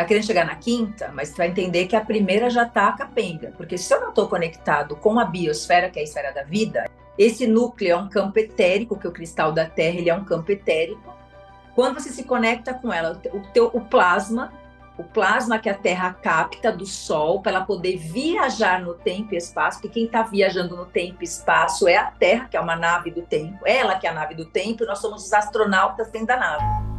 Tá querendo chegar na quinta, mas você vai entender que a primeira já tá capenga. Porque se eu não estou conectado com a biosfera, que é a esfera da vida, esse núcleo é um campo etérico, que o cristal da Terra ele é um campo etérico. Quando você se conecta com ela, o plasma que a Terra capta do Sol, para ela poder viajar no tempo e espaço, porque quem está viajando no tempo e espaço é a Terra, que é uma nave do tempo, ela que é a nave do tempo, e nós somos os astronautas dentro da nave.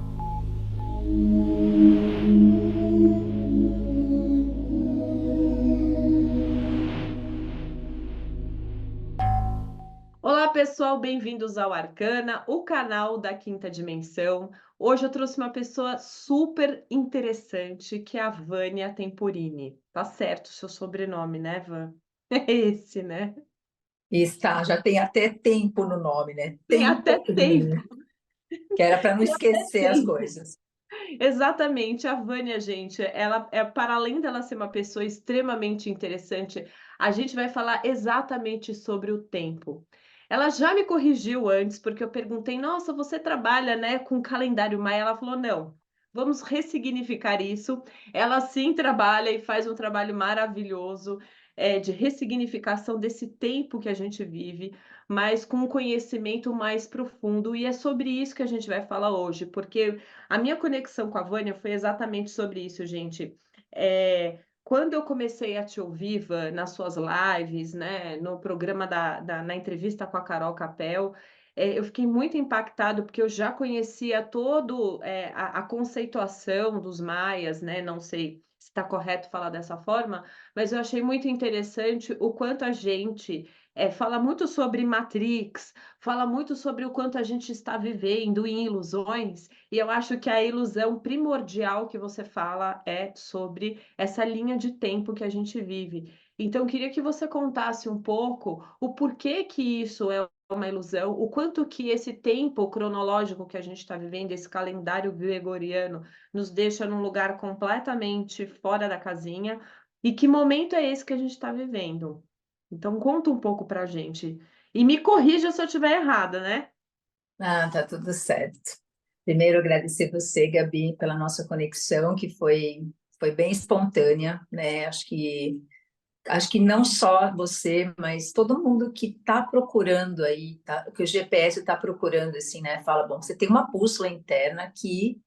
Olá, pessoal, bem-vindos ao Arcana, o canal da Quinta Dimensão. Hoje eu trouxe uma pessoa super interessante, que é a Vânia Temporini. Tá certo o seu sobrenome, né, Van? É esse, né? E está, já tem até tempo no nome, né? Tem até tempo, Temporini, que era para não tem até esquecer as tempo. coisas. Exatamente, a Vânia, gente, ela é, para além dela ser uma pessoa extremamente interessante, a gente vai falar exatamente sobre o tempo. Ela já me corrigiu antes, porque eu perguntei: "Nossa, você trabalha, né, com calendário maia?" Ela falou: "Não, vamos ressignificar isso." Ela sim trabalha e faz um trabalho maravilhoso, de ressignificação desse tempo que a gente vive, mas com um conhecimento mais profundo, e é sobre isso que a gente vai falar hoje, porque a minha conexão com a Vânia foi exatamente sobre isso, gente. Quando eu comecei a te ouvir, Vã, nas suas lives, né, no programa na entrevista com a Carol Capel, eu fiquei muito impactado, porque eu já conhecia todo, a conceituação dos maias, né, não sei se está correto falar dessa forma, mas eu achei muito interessante o quanto a gente, fala muito sobre Matrix, fala muito sobre o quanto a gente está vivendo em ilusões, e eu acho que a ilusão primordial que você fala é sobre essa linha de tempo que a gente vive. Então, eu queria que você contasse um pouco o porquê que isso é uma ilusão, o quanto que esse tempo cronológico que a gente está vivendo, esse calendário gregoriano, nos deixa num lugar completamente fora da casinha, e que momento é esse que a gente está vivendo. Então, conta um pouco para a gente. E me corrija se eu estiver errada, né? Ah, tá tudo certo. Primeiro, agradecer você, Gabi, pela nossa conexão, que foi bem espontânea, né? Acho que não só você, mas todo mundo que está procurando aí, tá, que o GPS está procurando, assim, né? Fala, bom, você tem uma bússola interna que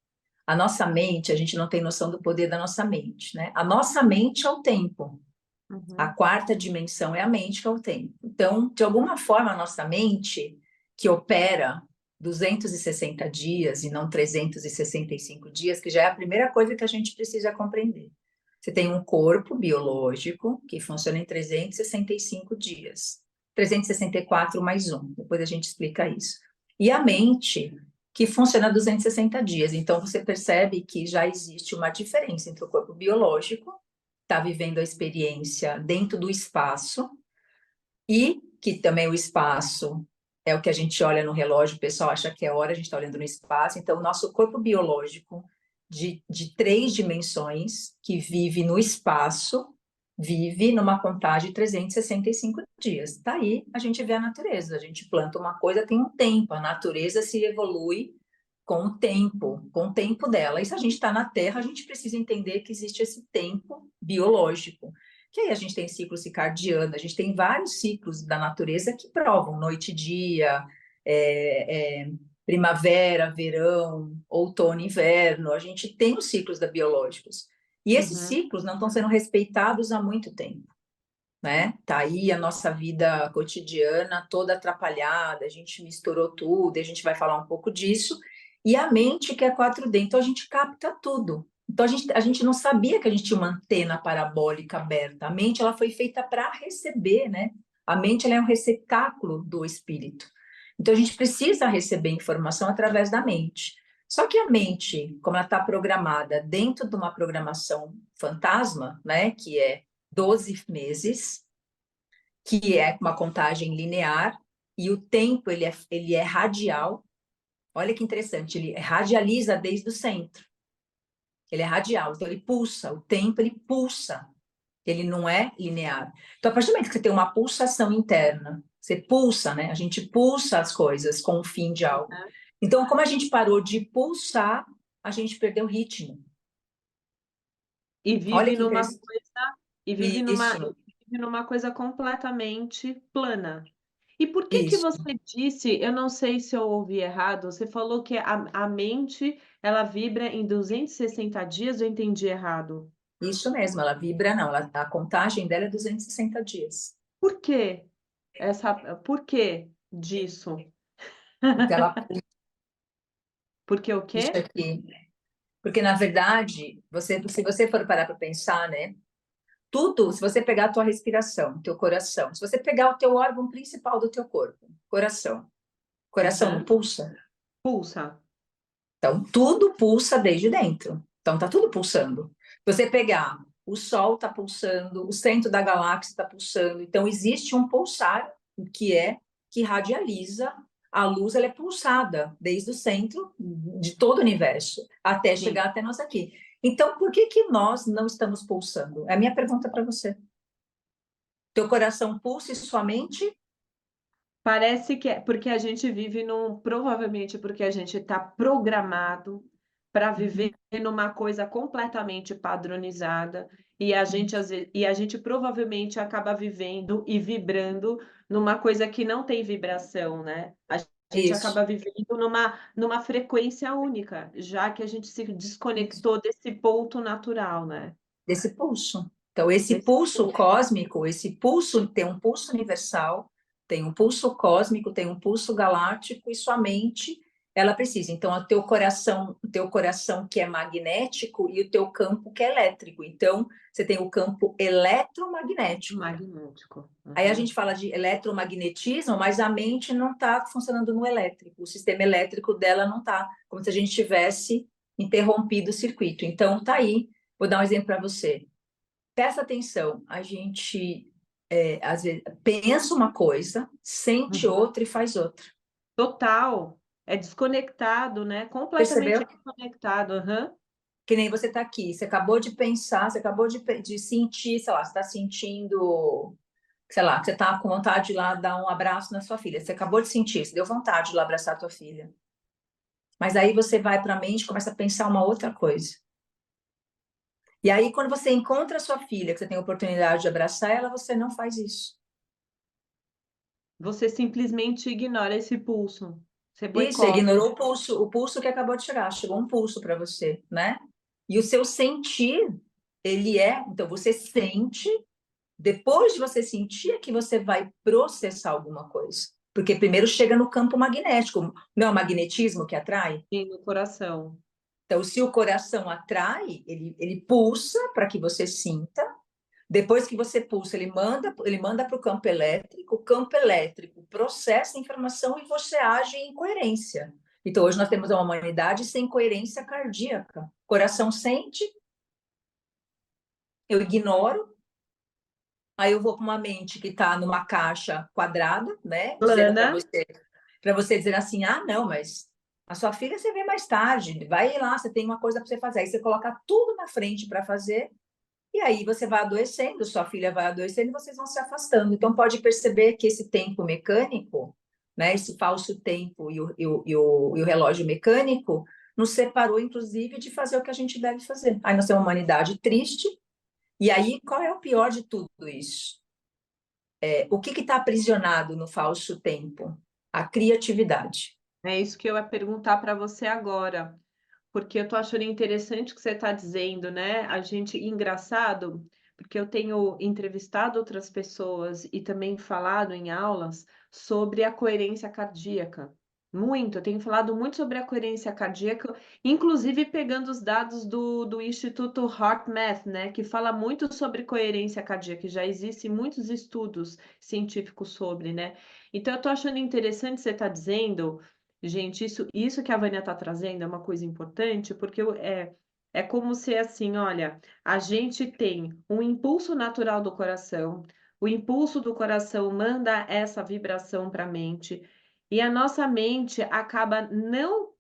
a nossa mente, a gente não tem noção do poder da nossa mente, né? A nossa mente é o tempo. A Uhum. quarta dimensão é a mente, que é o tempo. Então, de alguma forma, a nossa mente, que opera 260 dias e não 365 dias, que já é a primeira coisa que a gente precisa compreender. Você tem um corpo biológico que funciona em 365 dias. 364 mais um. Depois a gente explica isso. E a mente, que funciona 260 dias. Então, você percebe que já existe uma diferença entre o corpo biológico, está vivendo a experiência dentro do espaço, e que também o espaço é o que a gente olha no relógio, o pessoal acha que é hora, a gente está olhando no espaço. Então, o nosso corpo biológico de 3 dimensões, que vive no espaço, vive numa contagem de 365 dias. Está aí, a gente vê a natureza, a gente planta uma coisa, tem um tempo, a natureza se evolui com o tempo dela. E se a gente está na Terra, a gente precisa entender que existe esse tempo biológico. Que aí a gente tem ciclo circadiano, a gente tem vários ciclos da natureza que provam noite e dia, primavera, verão, outono, inverno. A gente tem os ciclos da biológicos. E esses Uhum. ciclos não estão sendo respeitados há muito tempo, né? Tá aí a nossa vida cotidiana toda atrapalhada, a gente misturou tudo, e a gente vai falar um pouco disso. E a mente, que é 4D, então a gente capta tudo. Então a gente não sabia que a gente tinha uma antena parabólica aberta. A mente ela foi feita para receber, né? A mente ela é um receptáculo do espírito. Então a gente precisa receber informação através da mente. Só que a mente, como ela está programada dentro de uma programação fantasma, né? Que é 12 meses, que é uma contagem linear, e o tempo ele é radial. Olha que interessante, ele radializa desde o centro. Ele é radial, então ele pulsa, o tempo ele pulsa, ele não é linear. Então, a partir do momento que você tem uma pulsação interna, você pulsa, né? A gente pulsa as coisas com o fim de algo. Então, como a gente parou de pulsar, a gente perdeu o ritmo. E Olha vive que numa interessante. coisa Isso, vive numa coisa completamente plana. E por que que isso, você disse, eu não sei se eu ouvi errado, você falou que a mente, ela vibra em 260 dias, eu entendi errado? isso mesmo. Ela vibra, não. A contagem dela é 260 dias. Por quê? Por que disso? Porque ela Porque o puxa quê? aqui. Porque, na verdade, se você for parar para pensar, né? Tudo, se você pegar a tua respiração, teu coração, se você pegar o teu órgão principal do teu corpo, coração não Aham. pulsa? Pulsa. Então, tudo pulsa desde dentro. Então, tá tudo pulsando. Se você pegar, o Sol está pulsando, o centro da galáxia está pulsando. Então, existe um pulsar que radializa a luz, ela é pulsada desde o centro de todo o universo até Sim. chegar até nós aqui. Então, por que que nós não estamos pulsando? É a minha pergunta para você. Teu coração pulsa e sua mente? Parece que é porque a gente vive provavelmente porque a gente está programado para viver numa coisa completamente padronizada, e a gente provavelmente acaba vivendo e vibrando numa coisa que não tem vibração, né. A gente Isso, acaba vivendo numa frequência única, já que a gente se isso. desconectou desse ponto natural, né. Desse pulso. Então, esse Desse pulso cósmico, esse pulso tem um pulso universal, tem um pulso cósmico, tem um pulso galáctico e sua mente, ela precisa. Então, o teu coração que é magnético e o teu campo que é elétrico. Então, você tem o campo eletromagnético. magnético. Aí a Uhum. gente fala de eletromagnetismo, mas a mente não está funcionando no elétrico. O sistema elétrico dela não está, como se a gente tivesse interrompido o circuito. Então, tá aí. Vou dar um exemplo para você. Presta atenção, a gente às vezes pensa uma coisa, sente Uhum. outra e faz outra. Total, é desconectado, né, completamente Percebeu? desconectado. Aham. Que nem você está aqui, você acabou de pensar, você acabou de sentir, sei lá, você está sentindo, sei lá, que você está com vontade de ir lá dar um abraço na sua filha. Você acabou de sentir, você deu vontade de ir lá abraçar a tua filha. Mas aí você vai para a mente e começa a pensar uma outra coisa. E aí, quando você encontra a sua filha, que você tem a oportunidade de abraçar ela, você não faz isso. Você simplesmente ignora esse pulso, você Isso, você boicota. ignorou o pulso que acabou de chegar, chegou um pulso para você, né? E o seu sentir, ele é, então você sente, depois de você sentir é que você vai processar alguma coisa. Porque primeiro chega no campo magnético, não é o magnetismo que atrai? Sim, no coração. Então, se o coração atrai, ele pulsa para que você sinta, depois que você pulsa, ele manda para o campo elétrico processa a informação e você age em coerência. Então, hoje nós temos uma humanidade sem coerência cardíaca. Coração sente, eu ignoro, aí eu vou para uma mente que está numa caixa quadrada, né? Dizendo Plana. para você dizer assim: ah, não, mas a sua filha você vê mais tarde, vai lá, você tem uma coisa para você fazer. Aí você coloca tudo na frente para fazer. E aí você vai adoecendo, sua filha vai adoecendo e vocês vão se afastando. Então pode perceber que esse tempo mecânico, né, esse falso tempo e o relógio mecânico, nos separou, inclusive, de fazer o que a gente deve fazer. Aí nós temos uma humanidade triste. E aí, qual é o pior de tudo isso? O que está aprisionado no falso tempo? A criatividade. É isso que eu ia perguntar para você agora, porque eu tô achando interessante o que você está dizendo, né, a gente engraçado, porque eu tenho entrevistado outras pessoas e também falado em aulas sobre a coerência cardíaca. Muito, eu tenho falado muito sobre a coerência cardíaca, inclusive pegando os dados do Instituto HeartMath, né, que fala muito sobre coerência cardíaca, e já existem muitos estudos científicos sobre, né. Então eu tô achando interessante você estar dizendo. Gente, isso que a Vânia está trazendo é uma coisa importante, porque é como se, assim, olha, a gente tem um impulso natural do coração, o impulso do coração manda essa vibração para a mente, e a nossa mente acaba não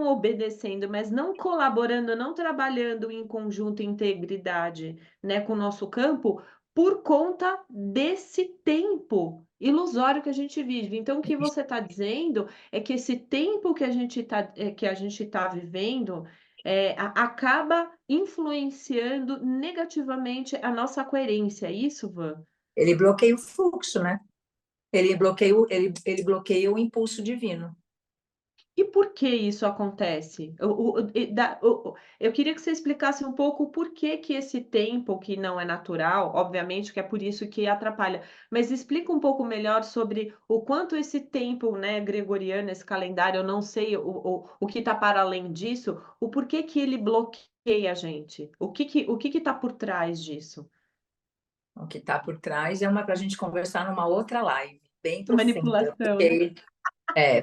obedecendo, mas não colaborando, não trabalhando em conjunto, em integridade, né, com o nosso campo, por conta desse tempo ilusório que a gente vive. Então, o que você está dizendo é que esse tempo que a gente está vivendo, acaba influenciando negativamente a nossa coerência, é isso, Van? Ele bloqueia o fluxo, né? Ele bloqueia o impulso divino. E por que isso acontece? Eu queria que você explicasse um pouco o porquê que esse tempo que não é natural, obviamente que é por isso que atrapalha, mas explica um pouco melhor sobre o quanto esse tempo, né, gregoriano, esse calendário, eu não sei o que está para além disso, o porquê que ele bloqueia a gente? O que está por trás disso? O que está por trás é uma para a gente conversar numa outra live, bem profunda, Manipulação, né?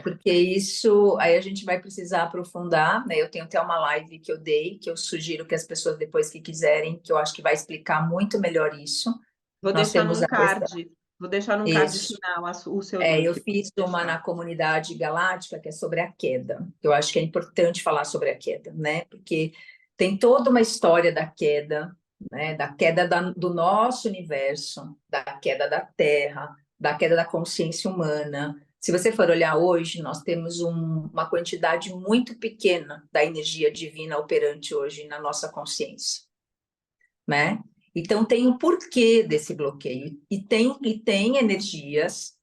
porque isso aí a gente vai precisar aprofundar, né? Eu tenho até uma live que eu dei, que eu sugiro que as pessoas depois que quiserem, que eu acho que vai explicar muito melhor isso. Vou Nós deixar temos num a questão, card, vou deixar num card isso. final o seu Eu link, pode fiz uma na deixar. comunidade galáctica que é sobre a queda. Eu acho que é importante falar sobre a queda, né? Porque tem toda uma história da queda, né? Da queda do nosso universo, da queda da Terra, da queda da consciência humana. Se você for olhar hoje, nós temos uma quantidade muito pequena da energia divina operante hoje na nossa consciência, né? Então tem um porquê desse bloqueio e tem energias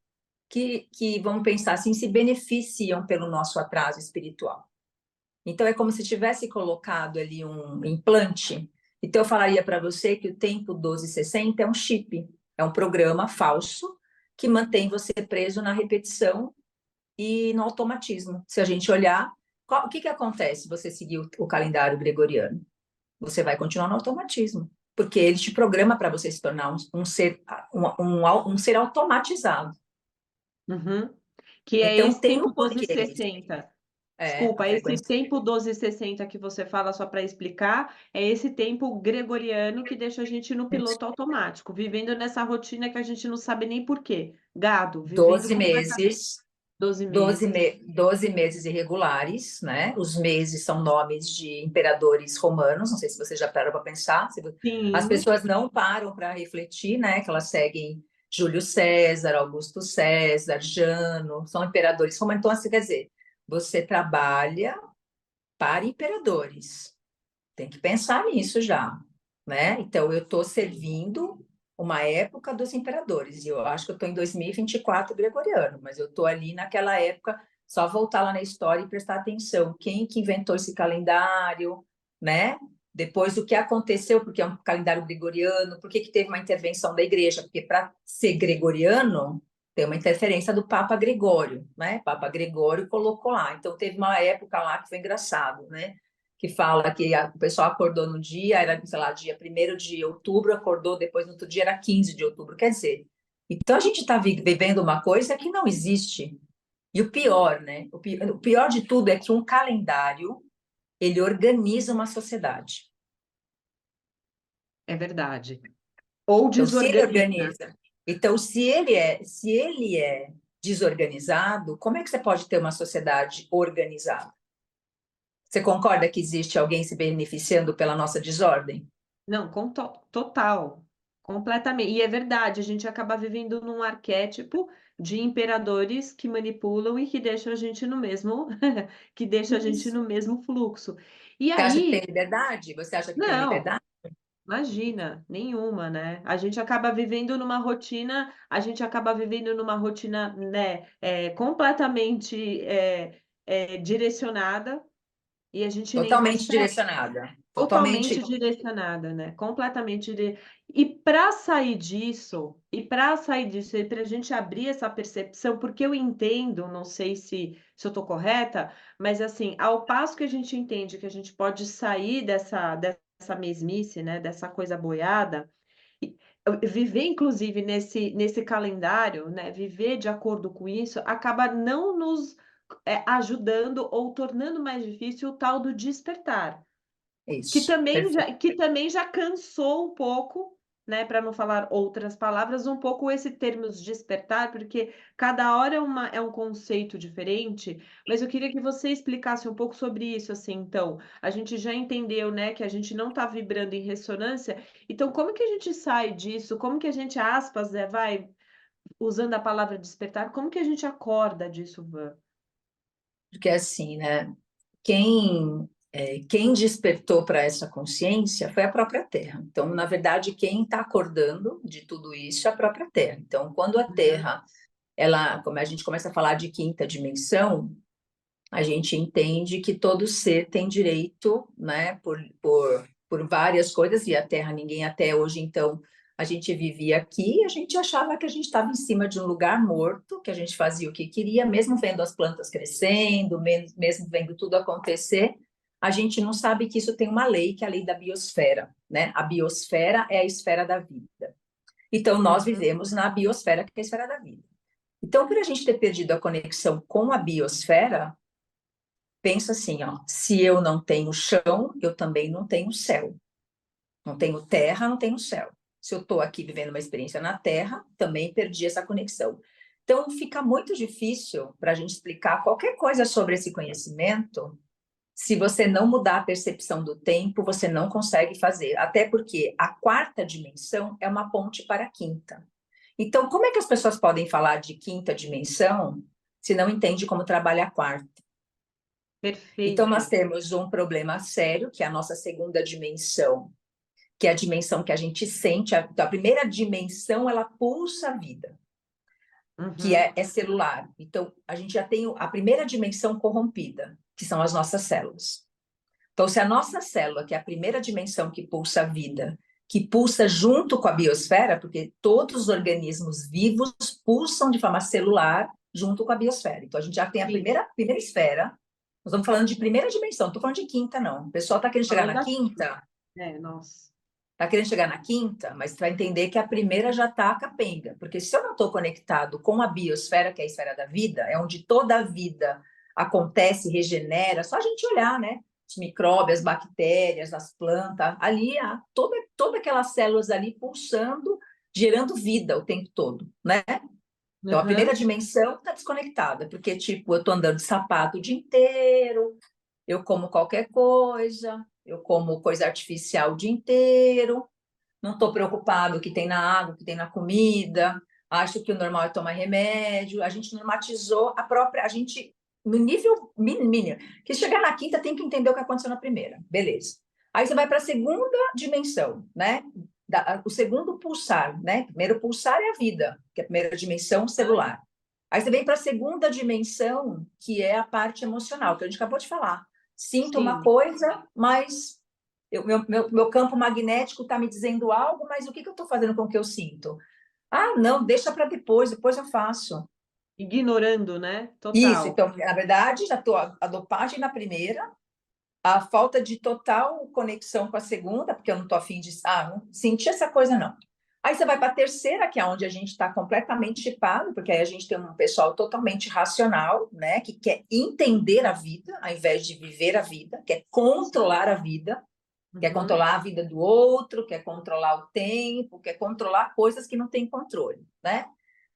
que, vamos pensar assim, se beneficiam pelo nosso atraso espiritual. Então, é como se tivesse colocado ali um implante. Então, eu falaria para você que o tempo 1260 é um chip, é um programa falso que mantém você preso na repetição e no automatismo. Se a gente olhar, o que acontece se você seguir o calendário gregoriano? Você vai continuar no automatismo, porque ele te programa para você se tornar um ser automatizado. Uhum. Que é Então, esse tem tempo um porquê. 12:60. A Desculpa, esse frequência tempo 12:60 que você fala, só para explicar, é esse tempo gregoriano que deixa a gente no piloto automático, vivendo nessa rotina que a gente não sabe nem por quê. Gado, vivendo 12 completamente meses, 12 12, meses. 12 meses irregulares, né? Os meses são nomes de imperadores romanos, não sei se você já parou para pensar. As Sim, pessoas não param para refletir, né? Que elas seguem Júlio César, Augusto César, Jano, são imperadores romanos. Então, assim, quer dizer, você trabalha para imperadores. Tem que pensar nisso já, né? Então, eu estou servindo uma época dos imperadores, e eu acho que eu estou em 2024 gregoriano, mas eu estou ali naquela época, só voltar lá na história e prestar atenção. Quem que inventou esse calendário, né? Depois do que aconteceu, porque é um calendário gregoriano, por que que teve uma intervenção da igreja? Porque para ser gregoriano, tem uma interferência do Papa Gregório, né? Papa Gregório colocou lá. Então, teve uma época lá que foi engraçado, né? Que fala que o pessoal acordou no dia, era, sei lá, dia 1º de outubro, acordou, depois no outro dia era 15 de outubro. Quer dizer, então a gente está vivendo uma coisa que não existe. E o pior, né? O pior de tudo é que um calendário, ele organiza uma sociedade. é verdade. Ou Então, se ele desorganiza. organiza, então se ele é desorganizado, como é que você pode ter uma sociedade organizada? Você concorda que existe alguém se beneficiando pela nossa desordem? Não, total, completamente. E é verdade, a gente acaba vivendo num arquétipo de imperadores que manipulam e que deixam a gente no mesmo que deixa a gente Isso. no mesmo fluxo. E Você acha que aí tem liberdade? Você acha que tem não, liberdade? imagina, nenhuma, né. A gente acaba vivendo numa rotina né, completamente, direcionada, e a gente nem Totalmente percebe. direcionada. Totalmente. Totalmente direcionada, né, completamente e para sair disso, e para a gente abrir essa percepção, porque eu entendo, não sei se eu estou correta, mas assim, ao passo que a gente entende que a gente pode sair dessa mesmice, né, dessa coisa boiada, e viver inclusive nesse calendário, né, viver de acordo com isso, acaba não nos, ajudando ou tornando mais difícil o tal do despertar. Que Isso. também Perfeito. já que também já cansou um pouco, né, para não falar outras palavras, um pouco esse termos despertar, porque cada hora é um conceito diferente, mas eu queria que você explicasse um pouco sobre isso, assim, então, a gente já entendeu, né, que a gente não está vibrando em ressonância, então como que a gente sai disso? Como que a gente, aspas, vai, usando a palavra despertar, como que a gente acorda disso, Van? Porque assim, né? Quem. quem despertou para essa consciência foi a própria Terra. Então, na verdade, quem está acordando de tudo isso é a própria Terra. Então, quando a Uhum. Terra, como a gente começa a falar de quinta dimensão, a gente entende que todo ser tem direito, né, por várias coisas, e a Terra, ninguém até hoje, então, a gente vivia aqui e a gente achava que a gente estava em cima de um lugar morto, que a gente fazia o que queria, mesmo vendo as plantas crescendo, mesmo vendo tudo acontecer, a gente não sabe que isso tem uma lei, que é a lei da biosfera, né? A biosfera é a esfera da vida. Então, nós Uhum. vivemos na biosfera, que é a esfera da vida. Então, por a gente ter perdido a conexão com a biosfera, pensa assim, ó, se eu não tenho chão, eu também não tenho céu. Não tenho terra, não tenho céu. Se eu estou aqui vivendo uma experiência na Terra, também perdi essa conexão. Então, fica muito difícil para a gente explicar qualquer coisa sobre esse conhecimento. Se você não mudar a percepção do tempo, você não consegue fazer. Até porque a quarta dimensão é uma ponte para a quinta. Então, como é que as pessoas podem falar de quinta dimensão se não entende como trabalha a quarta? Então, nós Perfeito. temos um problema sério, que é a nossa segunda dimensão, que é a dimensão que a gente sente. A primeira dimensão, ela pulsa a vida, que Uhum. é celular. Então, a gente já tem a primeira dimensão corrompida, que são as nossas células. Então, se a nossa célula, que é a primeira dimensão que pulsa a vida, que pulsa junto com a biosfera, porque todos os organismos vivos pulsam de forma celular junto com a biosfera. Então, a gente já tem a Sim. primeira esfera. Nós estamos falando de primeira dimensão, não estou falando de quinta, não. O pessoal está querendo chegar Falou na da quinta, nossa. está querendo chegar na quinta, mas vai entender que a primeira já está capenga. Porque se eu não estou conectado com a biosfera, que é a esfera da vida, é onde toda a vida acontece, regenera, só a gente olhar, né? Os micróbios, as bactérias, as plantas, ali, todas aquelas células ali pulsando, gerando vida o tempo todo, né? Então, a primeira Uhum. dimensão está desconectada, porque, tipo, eu estou andando de sapato o dia inteiro, eu como qualquer coisa, eu como coisa artificial o dia inteiro, não estou preocupado o que tem na água, o que tem na comida, acho que o normal é tomar remédio. A gente normatizou a gente, no nível mínimo, que chegar na quinta tem que entender o que aconteceu na primeira, beleza. Aí você vai para a segunda dimensão, né? O segundo pulsar, né? Primeiro pulsar é a vida, que é a primeira dimensão celular. Aí você vem para a segunda dimensão, que é a parte emocional, que a gente acabou de falar. Sinto uma Sim. coisa, mas meu campo magnético está me dizendo algo, mas o que eu estou fazendo com o que eu sinto? Ah, não, deixa para depois eu faço. Ignorando, né? Isso, Total. então, na verdade, já estou a dopagem na primeira, a falta de total conexão com a segunda, porque eu não estou afim de. Ah, não senti essa coisa, não. Aí você vai para a terceira, que é onde a gente está completamente chipado, porque aí a gente tem um pessoal totalmente racional, né, que quer entender a vida, ao invés de viver a vida, quer controlar a vida. Quer Uhum. controlar a vida do outro, quer controlar o tempo, quer controlar coisas que não tem controle, né?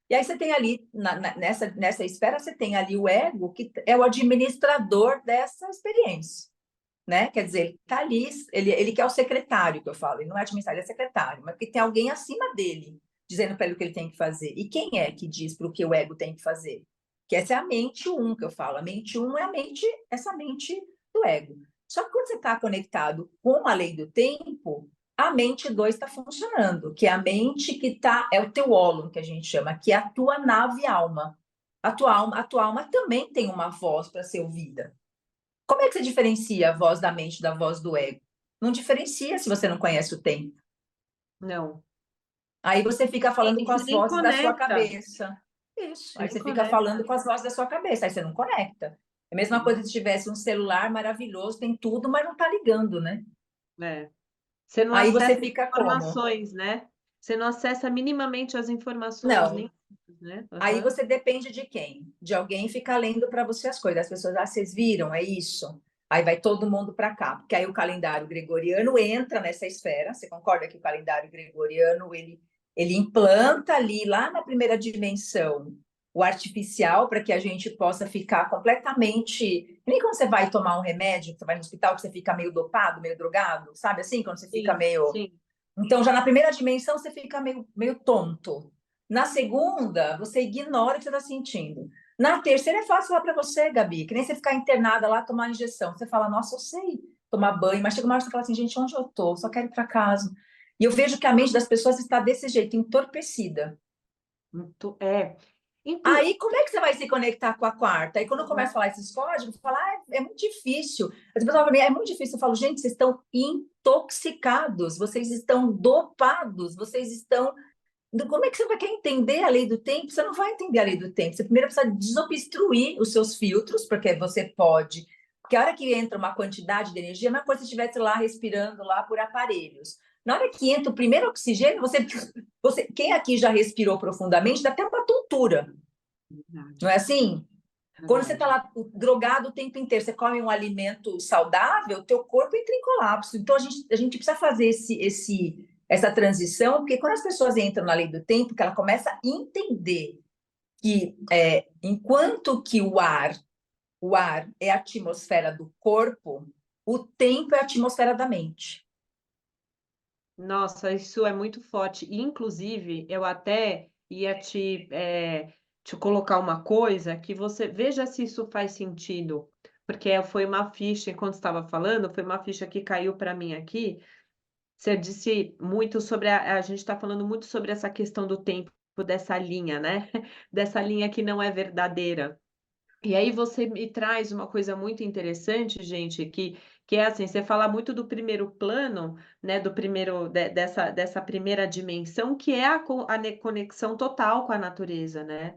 E aí você tem ali, nessa esfera, você tem ali o ego, que é o administrador dessa experiência, né? Quer dizer, ele está ali, ele que é o secretário, que eu falo, ele não é administrador, ele é secretário, mas que tem alguém acima dele, dizendo para ele o que ele tem que fazer. E quem é que diz para o que o ego tem que fazer? Que essa é a mente um que eu falo. A mente um é essa mente do ego. Só que quando você está conectado com a lei do tempo, a mente 2 está funcionando, que é a mente que está, é o teu ólon, que a gente chama, que é a tua nave alma. A tua alma também tem uma voz para ser ouvida. Como é que você diferencia a voz da mente da voz do ego? Não diferencia se você não conhece o tempo. Não. Aí você fica falando E com você as nem vozes da sua conecta. cabeça. Isso. Você Aí nem você fica conecta. falando com as vozes da sua cabeça. Aí você não conecta. É a mesma Sim. coisa se tivesse um celular maravilhoso, tem tudo, mas não está ligando, né? É. Você não Aí acessa você fica como? informações, né? Você não acessa minimamente as informações, Não. nem né? Aí Aham. você depende de quem? De alguém ficar lendo para você as coisas. As pessoas, vocês viram, é isso. Aí vai todo mundo para cá, porque aí o calendário gregoriano entra nessa esfera. Você concorda que o calendário gregoriano ele implanta ali lá na primeira dimensão o artificial para que a gente possa ficar completamente. Nem quando você vai tomar um remédio, você vai no hospital, que você fica meio dopado, meio drogado, sabe assim? Quando você fica Sim, meio. sim. Então, já na primeira dimensão, você fica meio tonto. Na segunda, você ignora o que você está sentindo. Na terceira é fácil falar para você, Gabi, que nem você ficar internada lá, tomar injeção. Você fala, nossa, eu sei tomar banho, mas chega uma hora que você fala assim, gente, onde eu tô? Só quero ir para casa. E eu vejo que a mente das pessoas está desse jeito, entorpecida. É. Aí, como é que você vai se conectar com a quarta? Aí, quando eu começo a falar esses códigos, eu falo, é muito difícil. As pessoas falam para mim, é muito difícil. Eu falo, gente, vocês estão intoxicados, vocês estão dopados, vocês estão. Como é que você vai querer entender a lei do tempo? Você não vai entender a lei do tempo. Você primeiro precisa desobstruir os seus filtros, porque você pode. Porque a hora que entra uma quantidade de energia, é a mesma coisa se estivesse lá respirando lá por aparelhos. Na hora que entra o primeiro oxigênio, quem aqui já respirou profundamente, dá até uma tontura. Não é assim? Quando você está lá drogado o tempo inteiro, você come um alimento saudável, teu corpo entra em colapso. Então, a gente precisa fazer essa transição, porque quando as pessoas entram na lei do tempo, que ela começa a entender que enquanto que o ar é a atmosfera do corpo, o tempo é a atmosfera da mente. Nossa, isso é muito forte. Inclusive, eu até ia te colocar uma coisa que você veja se isso faz sentido, porque foi uma ficha, enquanto estava falando, foi uma ficha que caiu para mim aqui. Você disse muito sobre a gente está falando muito sobre essa questão do tempo, dessa linha, né? Dessa linha que não é verdadeira. E aí você me traz uma coisa muito interessante, gente, que é assim, você fala muito do primeiro plano, né, do primeiro dessa primeira dimensão, que é a conexão total com a natureza, né?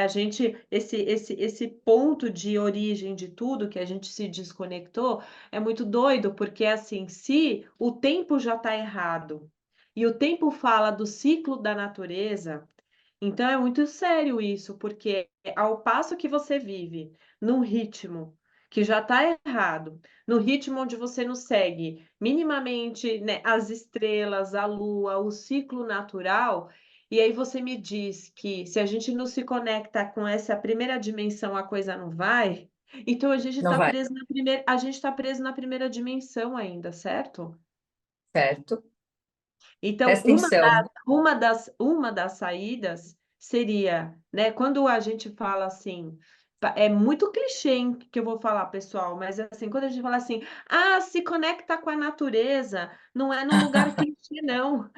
A gente esse ponto de origem de tudo que a gente se desconectou é muito doido, porque assim, se o tempo já está errado e o tempo fala do ciclo da natureza, então é muito sério isso, porque ao passo que você vive num ritmo que já está errado, no ritmo onde você não segue minimamente, né, as estrelas, a lua, o ciclo natural, e aí você me diz que se a gente não se conecta com essa primeira dimensão, a coisa não vai. Então a gente Não está vai, preso na primeira, a gente está preso na primeira dimensão ainda, certo? certo? Então, Presta atenção. uma das saídas seria, né, quando a gente fala assim, é muito clichê, hein, que eu vou falar, pessoal, mas assim, quando a gente fala assim, se conecta com a natureza, não é num lugar clichê, não.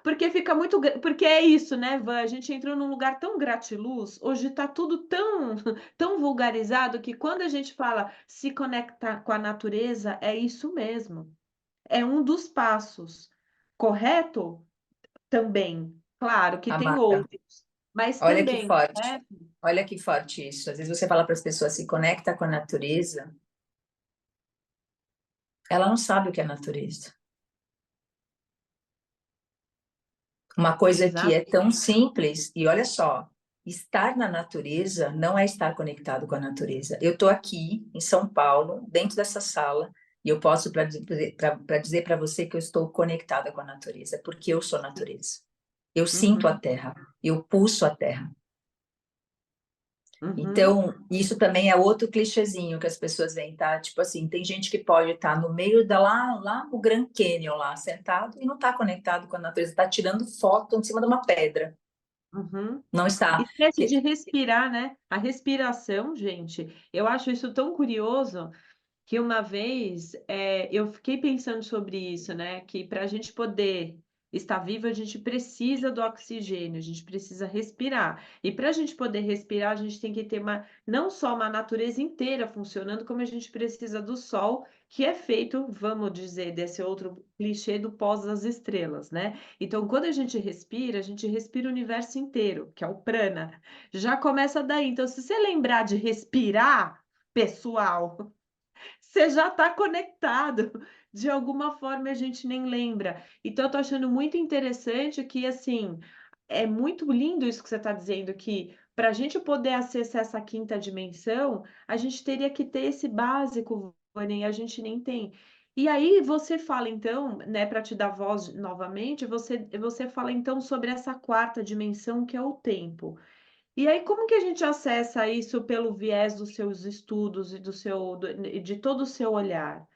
Porque fica muito, porque é isso, né, Van? A gente entrou num lugar tão gratiluz, hoje está tudo tão, tão vulgarizado que quando a gente fala se conectar com a natureza, é isso mesmo. É um dos passos. Correto? Também. Claro que tem Amada, outros, mas olha que também, forte. né? Olha que forte isso. Às vezes você fala para as pessoas, se conecta com a natureza, ela não sabe o que é natureza. Uma coisa que é Exato. tão simples, e olha só, estar na natureza não é estar conectado com a natureza. Eu estou aqui em São Paulo, dentro dessa sala, e eu posso para dizer para você que eu estou conectada com a natureza, porque eu sou natureza. Eu sinto a Uhum, terra, eu pulso a terra. uhum, Então, isso também é outro clichêzinho que as pessoas veem, tá? Tipo assim, tem gente que pode estar no meio da lá no Grand Canyon, lá, sentado, e não está conectado com a natureza, está tirando foto em cima de uma pedra. uhum. Não está. Esquece de respirar, né? A respiração, gente, eu acho isso tão curioso que uma vez eu fiquei pensando sobre isso, né? Que para a gente poder estar vivo, a gente precisa do oxigênio, a gente precisa respirar. E para a gente poder respirar, a gente tem que ter não só uma natureza inteira funcionando, como a gente precisa do sol, que é feito, vamos dizer, desse outro clichê do pós das estrelas, né? Então, quando a gente respira o universo inteiro, que é o prana. Já começa daí. Então, se você lembrar de respirar, pessoal, você já está conectado. De alguma forma a gente nem lembra. Então, eu tô achando muito interessante que, assim, é muito lindo isso que você está dizendo, que para a gente poder acessar essa quinta dimensão, a gente teria que ter esse básico, Vânia, e a gente nem tem. E aí você fala, então, né, para te dar voz novamente, você fala então sobre essa quarta dimensão que é o tempo. E aí, como que a gente acessa isso pelo viés dos seus estudos e e de todo o seu olhar?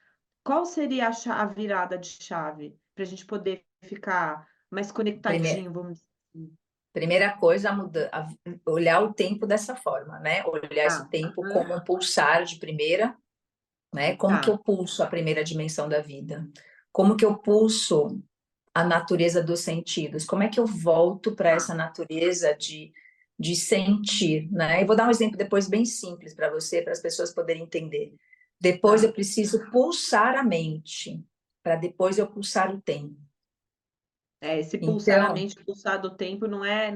Qual seria a virada de chave para a gente poder ficar mais Primeiro, conectadinho, vamos dizer assim? Primeira coisa, olhar o tempo dessa forma, né? Olhar esse Tá. tempo Aham. como um pulsar de primeira, né? Como que Tá. eu pulso a primeira dimensão da vida? Como que eu pulso a natureza dos sentidos? Como é que eu volto para Tá. essa natureza de sentir, né? Eu vou dar um exemplo depois bem simples para você, para as pessoas poderem entender. Depois eu Tá. preciso pulsar a mente, para depois eu pulsar o tempo. Esse pulsar a Então, mente, pulsar do tempo não é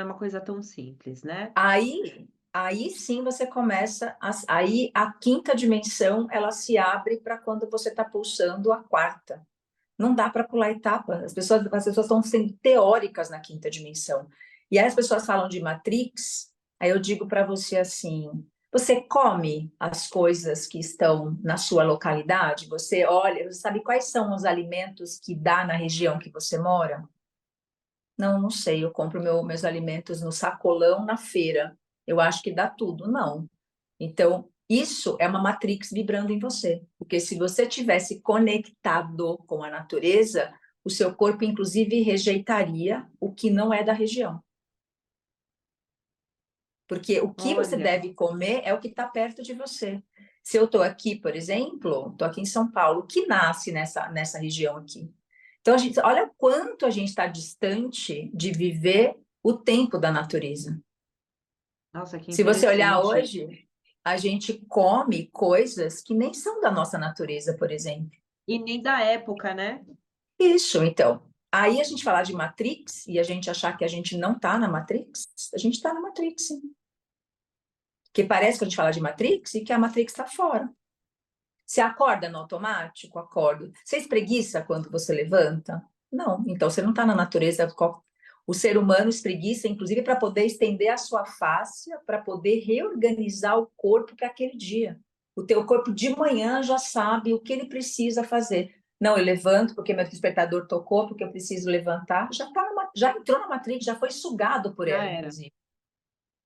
uma coisa tão simples, né. aí sim você começa, aí a quinta dimensão, ela se abre para quando você está pulsando a quarta. Não dá para pular etapa. As pessoas estão sendo teóricas na quinta dimensão. E aí as pessoas falam de Matrix, aí eu digo para você assim: você come as coisas que estão na sua localidade? Você olha, você sabe quais são os alimentos que dá na região que você mora? Não, não sei. Eu compro meus alimentos no sacolão na feira. Eu acho que dá tudo. Não. Então, isso é uma matrix vibrando em você, porque se você tivesse conectado com a natureza, o seu corpo, inclusive, rejeitaria o que não é da região. Porque o que você Olha. deve comer é o que está perto de você. Se eu estou aqui, por exemplo, estou aqui em São Paulo, o que nasce nessa região aqui? Então, olha o quanto a gente está distante de viver o tempo da natureza. Nossa, que Se você olhar interessante. hoje, a gente come coisas que nem são da nossa natureza, por exemplo. E nem da época, né. Isso, então. Aí a gente falar de Matrix e a gente achar que a gente não está na Matrix, a gente está na Matrix, sim. Porque parece que a gente fala de Matrix e que a Matrix está fora. Você acorda no automático? Acordo. Você espreguiça quando você levanta? Não. Então você não está na natureza. O ser humano espreguiça, inclusive, para poder estender a sua face, para poder reorganizar o corpo para aquele dia. O teu corpo de manhã já sabe o que ele precisa fazer. Não, eu levanto porque meu despertador tocou, porque eu preciso levantar. Já entrou na matrix, já foi sugado por Já ela, era, inclusive.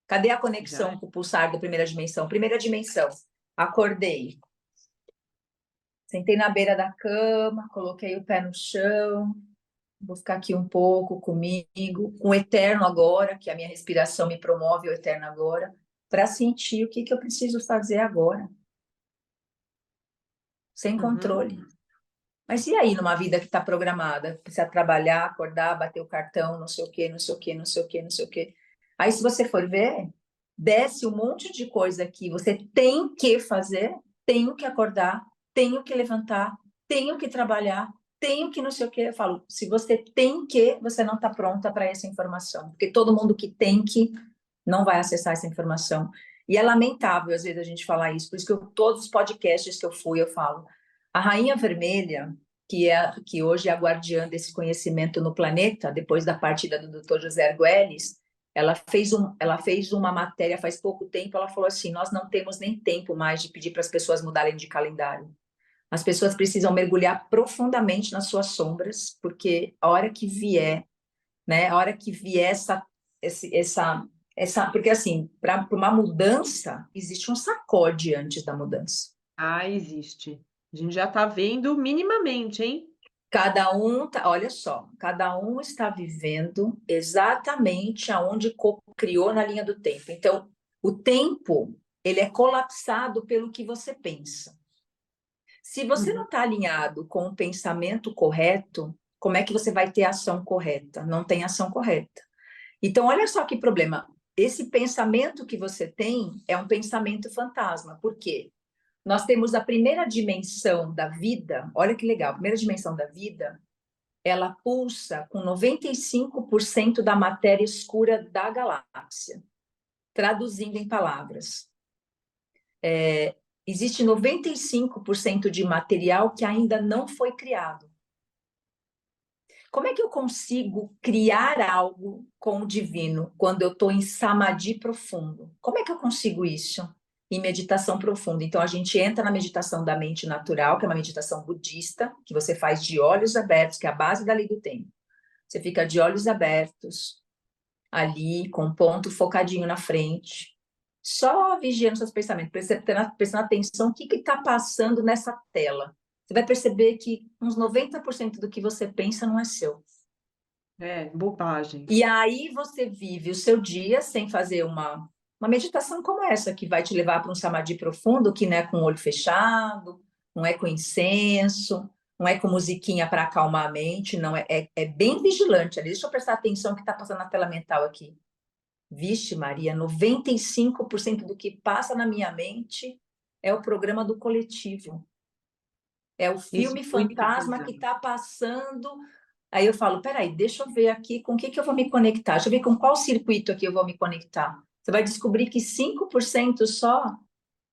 Cadê a já conexão é. com o pulsar da primeira dimensão? Primeira dimensão, acordei. Sentei na beira da cama, coloquei o pé no chão, vou ficar aqui um pouco comigo, com o eterno agora, que a minha respiração me promove o eterno agora, para sentir o que que eu preciso fazer agora, sem Uhum. controle. Mas e aí, numa vida que está programada? Precisa trabalhar, acordar, bater o cartão, não sei o quê, não sei o quê, não sei o quê, não sei o quê. Aí, se você for ver, desce um monte de coisa que você tem que fazer, tenho que acordar, tenho que levantar, tenho que trabalhar, tenho que não sei o quê. Eu falo, se você tem que, você não está pronta para essa informação, porque todo mundo que tem que não vai acessar essa informação. E é lamentável, às vezes, a gente falar isso, por isso que todos os podcasts que eu fui, eu falo. A Rainha Vermelha, que hoje é a guardiã desse conhecimento no planeta, depois da partida do Dr. José Argüelles, ela fez uma matéria faz pouco tempo, ela falou assim, nós não temos nem tempo mais de pedir para as pessoas mudarem de calendário. As pessoas precisam mergulhar profundamente nas suas sombras, porque a hora que vier, né, a hora que vier porque assim, para uma mudança, existe um sacode antes da mudança. Ah, existe. A gente já está vendo minimamente, hein. Cada um, olha só, cada um está vivendo exatamente aonde criou na linha do tempo. Então, o tempo, ele é colapsado pelo que você pensa. Se você não Uhum. está alinhado com o pensamento correto, como é que você vai ter ação correta? Não tem ação correta. Então, olha só que problema. Esse pensamento que você tem é um pensamento fantasma. Por quê? Nós temos a primeira dimensão da vida, olha que legal, a primeira dimensão da vida, ela pulsa com 95% da matéria escura da galáxia. Traduzindo em palavras, existe 95% de material que ainda não foi criado. Como é que eu consigo criar algo com o divino quando eu estou em samadhi profundo? Como é que eu consigo isso? Em meditação profunda. Então, a gente entra na meditação da mente natural, que é uma meditação budista, que você faz de olhos abertos, que é a base da lei do tempo. Você fica de olhos abertos, ali, com um ponto focadinho na frente, só vigiando seus pensamentos, prestando atenção no que está passando nessa tela. Você vai perceber que uns 90% do que você pensa não é seu. É, bobagem. E aí você vive o seu dia sem fazer uma meditação como essa, que vai te levar para um samadhi profundo, que não é com o olho fechado, não é com incenso, não é com musiquinha para acalmar a mente, não é bem vigilante ali. Deixa eu prestar atenção no que está passando na tela mental aqui. Vixe, Maria, 95% do que passa na minha mente é o programa do coletivo. É o Isso filme é muito fantasma que pesado. está passando. Aí eu falo, peraí, deixa eu ver aqui com o que eu vou me conectar. Deixa eu ver com qual circuito aqui eu vou me conectar. Você vai descobrir que 5% só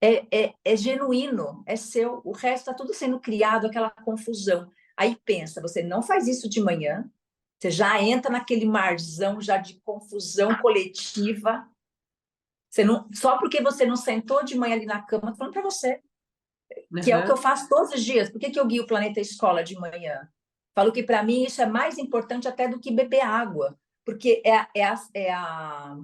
é genuíno, é seu. O resto está tudo sendo criado, aquela confusão. Aí pensa, você não faz isso de manhã, você já entra naquele marzão já de confusão coletiva. Você não, só porque você não sentou de manhã ali na cama, tô falando para você, que é o que eu Aham. faço todos os dias. Por que eu guio o Planeta Escola de manhã? Falo que para mim isso é mais importante até do que beber água, porque é a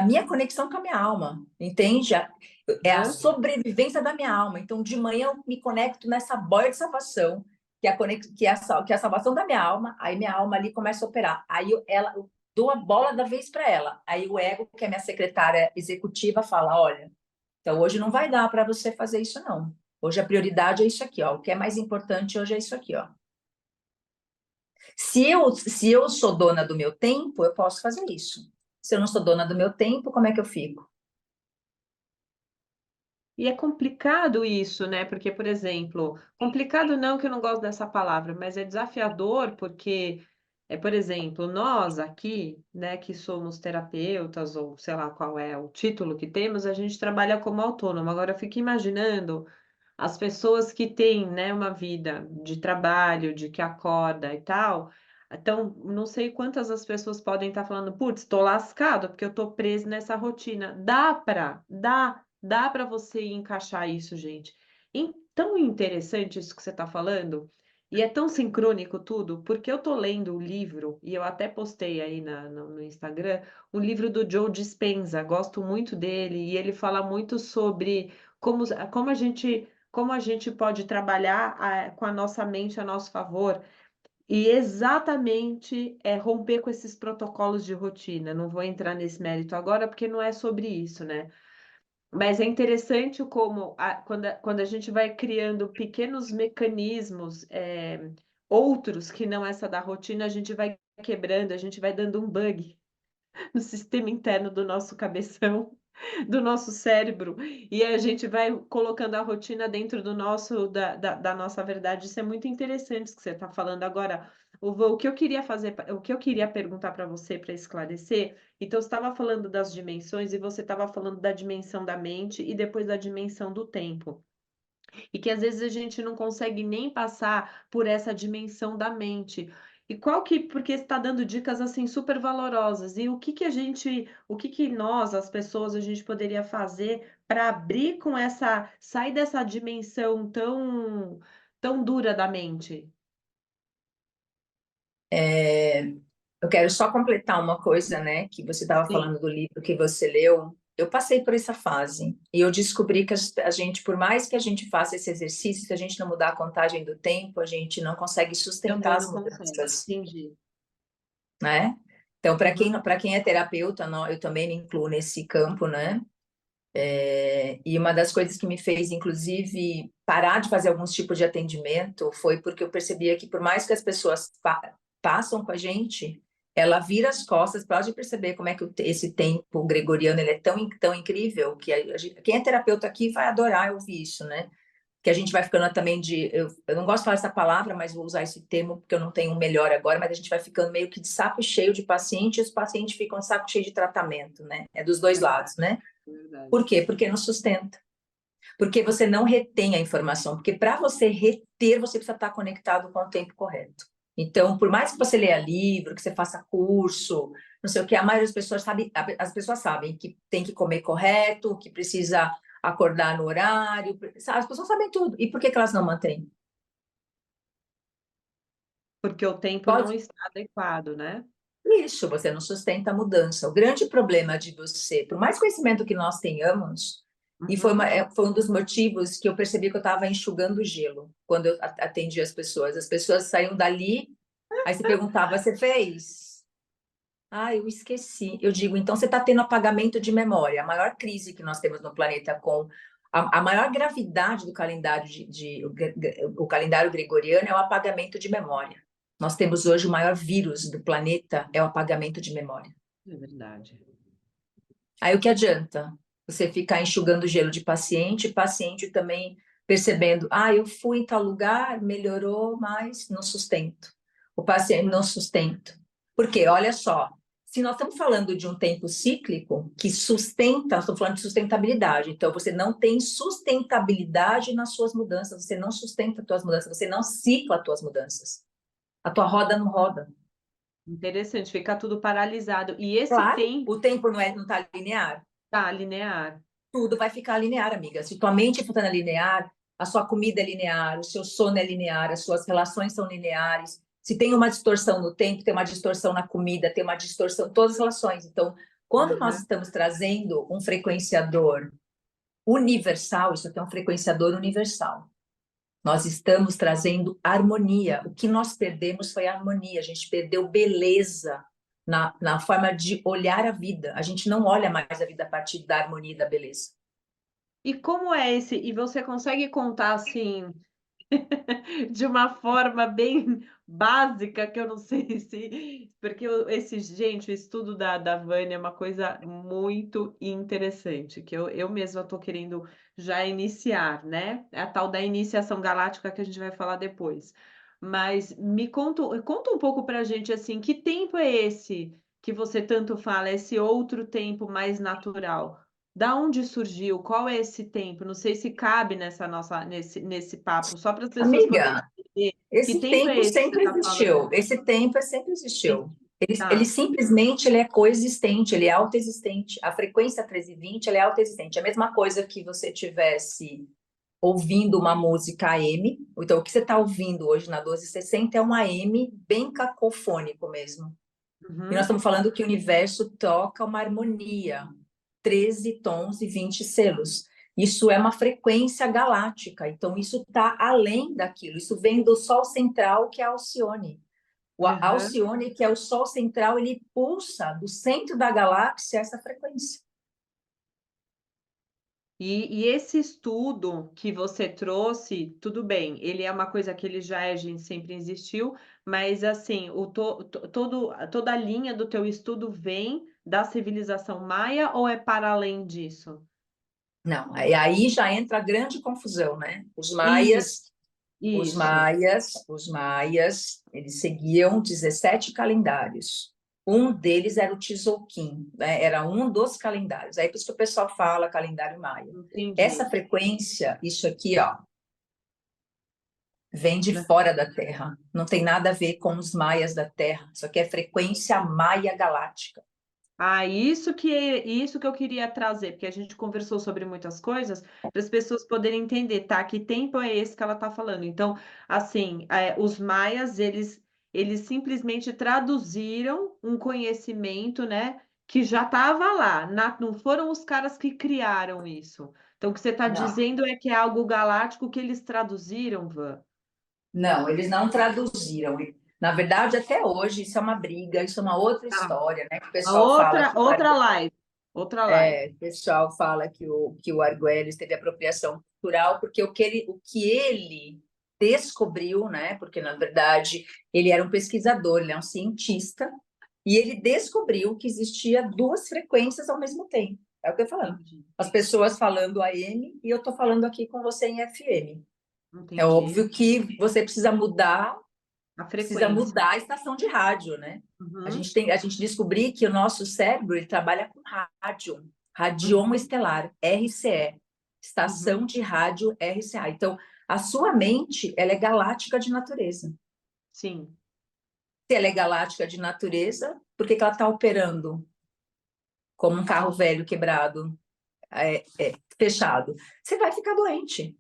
minha conexão com a minha alma, entende? É a Aham. sobrevivência da minha alma. Então, de manhã eu me conecto nessa boia de salvação, que é a salvação da minha alma, aí minha alma ali começa a operar. Aí eu dou a bola da vez para ela. Aí o ego, que é minha secretária executiva, fala: olha, então hoje não vai dar para você fazer isso, não. Hoje a prioridade é isso aqui, ó. O que é mais importante hoje é isso aqui, ó. Se eu sou dona do meu tempo, eu posso fazer isso. Se eu não sou dona do meu tempo, como é que eu fico? E é complicado isso, né? Porque, por exemplo, complicado não que eu não gosto dessa palavra, mas é desafiador porque, por exemplo, nós aqui, né, que somos terapeutas ou sei lá qual é o título que temos, a gente trabalha como autônomo. Agora eu fico imaginando as pessoas que têm, né, uma vida de trabalho, de que acorda e tal. Então, não sei quantas as pessoas podem estar falando, putz, estou lascado porque eu estou preso nessa rotina. Dá para você encaixar isso, gente. Tão interessante isso que você está falando, e é tão sincrônico tudo, porque eu estou lendo o livro, e eu até postei aí no Instagram, o livro do Joe Dispenza, gosto muito dele, e ele fala muito sobre como a gente pode trabalhar com a nossa mente a nosso favor e exatamente romper com esses protocolos de rotina. Não vou entrar nesse mérito agora, porque não é sobre isso, né? Mas é interessante como quando a gente vai criando pequenos mecanismos, outros que não essa da rotina, a gente vai quebrando, a gente vai dando um bug no sistema interno do nosso cabeção, do nosso cérebro, e a gente vai colocando a rotina dentro do nosso da nossa verdade. Isso é muito interessante isso que você está falando. Agora, o que eu queria fazer, o que eu queria perguntar para você para esclarecer, então você estava falando das dimensões e você estava falando da dimensão da mente e depois da dimensão do tempo. E que às vezes a gente não consegue nem passar por essa dimensão da mente. E qual que, porque está dando dicas assim super valorosas. E o que que nós, as pessoas, a gente poderia fazer para abrir com sair dessa dimensão tão dura da mente? Eu quero só completar uma coisa, né? Que você estava Sim, falando do livro que você leu. Eu passei por essa fase e eu descobri que a gente, por mais que a gente faça esse exercício, se a gente não mudar a contagem do tempo, a gente não consegue sustentar também as não consegue. mudanças, Entendi. né? Então, Uhum. para quem é terapeuta, não, eu também me incluo nesse campo, né? E uma das coisas que me fez, inclusive, parar de fazer alguns tipos de atendimento foi porque eu percebia que, por mais que as pessoas passam com a gente, ela vira as costas, pode perceber como é que esse tempo gregoriano ele é tão incrível que quem é terapeuta aqui vai adorar ouvir isso, né? Que a gente vai ficando também eu não gosto de falar essa palavra, mas vou usar esse termo porque eu não tenho um melhor agora, mas a gente vai ficando meio que de saco cheio de paciente e os pacientes ficam de saco cheio de tratamento, né? É dos dois lados, né? É Por verdade. quê? Porque não sustenta. Porque você não retém a informação. Porque para você reter, você precisa estar conectado com o tempo correto. Então, por mais que você leia livro, que você faça curso, não sei o que, a maioria das pessoas sabe, as pessoas sabem que tem que comer correto, que precisa acordar no horário, as pessoas sabem tudo. E por que elas não mantêm? Porque o tempo não Pode está adequado, né? isso, você não sustenta a mudança. O grande problema de você, por mais conhecimento que nós tenhamos, e Uhum. foi um dos motivos que eu percebi que eu estava enxugando gelo quando eu atendi as pessoas. As pessoas saíam dali, aí você perguntava, você fez? Ah, eu esqueci. Eu digo, então você está tendo apagamento de memória. A maior crise que nós temos no planeta com a maior gravidade do calendário o calendário gregoriano é o apagamento de memória. Nós temos hoje o maior vírus do planeta é o apagamento de memória. É verdade. Aí o que adianta? Você ficar enxugando o gelo de paciente também percebendo, ah, eu fui em tal lugar, melhorou, mas não sustento. O paciente não sustento. Por quê? Olha só, se nós estamos falando de um tempo cíclico que sustenta, nós estamos falando de sustentabilidade, então você não tem sustentabilidade nas suas mudanças, você não sustenta as suas mudanças, você não cicla as suas mudanças. A tua roda não roda. Interessante, fica tudo paralisado. E esse Claro, tempo o tempo não está linear. tá linear. Tudo vai ficar linear, amiga. Se tua mente for linear, a sua comida é linear, o seu sono é linear, as suas relações são lineares. Se tem uma distorção no tempo, tem uma distorção na comida, tem uma distorção em todas as relações. Então, quando nós Uhum. estamos trazendo um frequenciador universal, isso aqui é um frequenciador universal. Nós estamos trazendo harmonia. O que nós perdemos foi a harmonia. A gente perdeu beleza na forma de olhar a vida. A gente não olha mais a vida a partir da harmonia e da beleza. E como é esse e você consegue contar, assim, de uma forma bem básica, que eu não sei se porque gente, o estudo da Vânia é uma coisa muito interessante, que eu mesma estou querendo já iniciar, né, é a tal da iniciação galáctica que a gente vai falar depois. Mas me conta um pouco pra gente, assim, que tempo é esse que você tanto fala, esse outro tempo mais natural? Da onde surgiu? Qual é esse tempo? Não sei se cabe nesse papo, só para as pessoas poderem Amiga, entender que esse tempo é tempo esse que você sempre está falando. existiu. Esse tempo sempre Sim, existiu. Ele tá. simplesmente ele é coexistente, ele é autoexistente. A frequência 1320 ela é autoexistente. É a mesma coisa que você tivesse ouvindo uma música AM. Então, o que você está ouvindo hoje na 1260 é um AM bem cacofônico mesmo. E nós Uhum. estamos falando que o universo toca uma harmonia, 13 tons e 20 selos. Isso é uma frequência galáctica, então isso está além daquilo. Isso vem do Sol central, que é a Alcione. O Aham. Alcione, que é o Sol central, ele pulsa do centro da galáxia essa frequência. E esse estudo que você trouxe, tudo bem, ele é uma coisa que ele já é, a gente sempre existiu, mas assim, toda a linha do teu estudo vem da civilização maia ou é para além disso? Não, aí já entra a grande confusão, né? Isso, Os isso. maias, os maias, eles seguiam 17 calendários. Um deles era o Tzolk'in, né? Era um dos calendários. Aí por isso que o pessoal fala calendário maia. Essa Entendi. frequência, isso aqui, ó, vem de fora da Terra. Não tem nada a ver com os maias da Terra. Isso aqui é frequência maia galáctica. Ah, isso que eu queria trazer, porque a gente conversou sobre muitas coisas, para as pessoas poderem entender, tá, que tempo é esse que ela está falando. Então, assim, os maias, eles simplesmente traduziram um conhecimento, né, que já estava lá, não foram os caras que criaram isso. Então, o que você está Não. dizendo é que é algo galáctico que eles traduziram, Van? Não, eles não traduziram. Na verdade, até hoje, isso é uma briga, isso é uma outra Tá. história, né? Que o A pessoal fala que outra live, outra live. o pessoal fala que o Argüelles teve apropriação cultural, porque o que ele descobriu, né? Porque, na verdade, ele era um pesquisador, ele é um cientista, e ele descobriu que existia duas frequências ao mesmo tempo. É o que eu tô falando. Entendi, As pessoas falando AM e eu estou falando aqui com você em FM. É entendi. óbvio que você A precisa frequência. mudar a estação de rádio, né? Uhum, A gente descobriu que o nosso cérebro ele trabalha com rádio, radion uhum, estelar, RCE, estação uhum. de rádio RCA. Então, a sua mente, ela é galáctica de natureza. Sim. Se ela é galáctica de natureza, por que que ela está operando como um carro velho quebrado, fechado? Você vai ficar doente.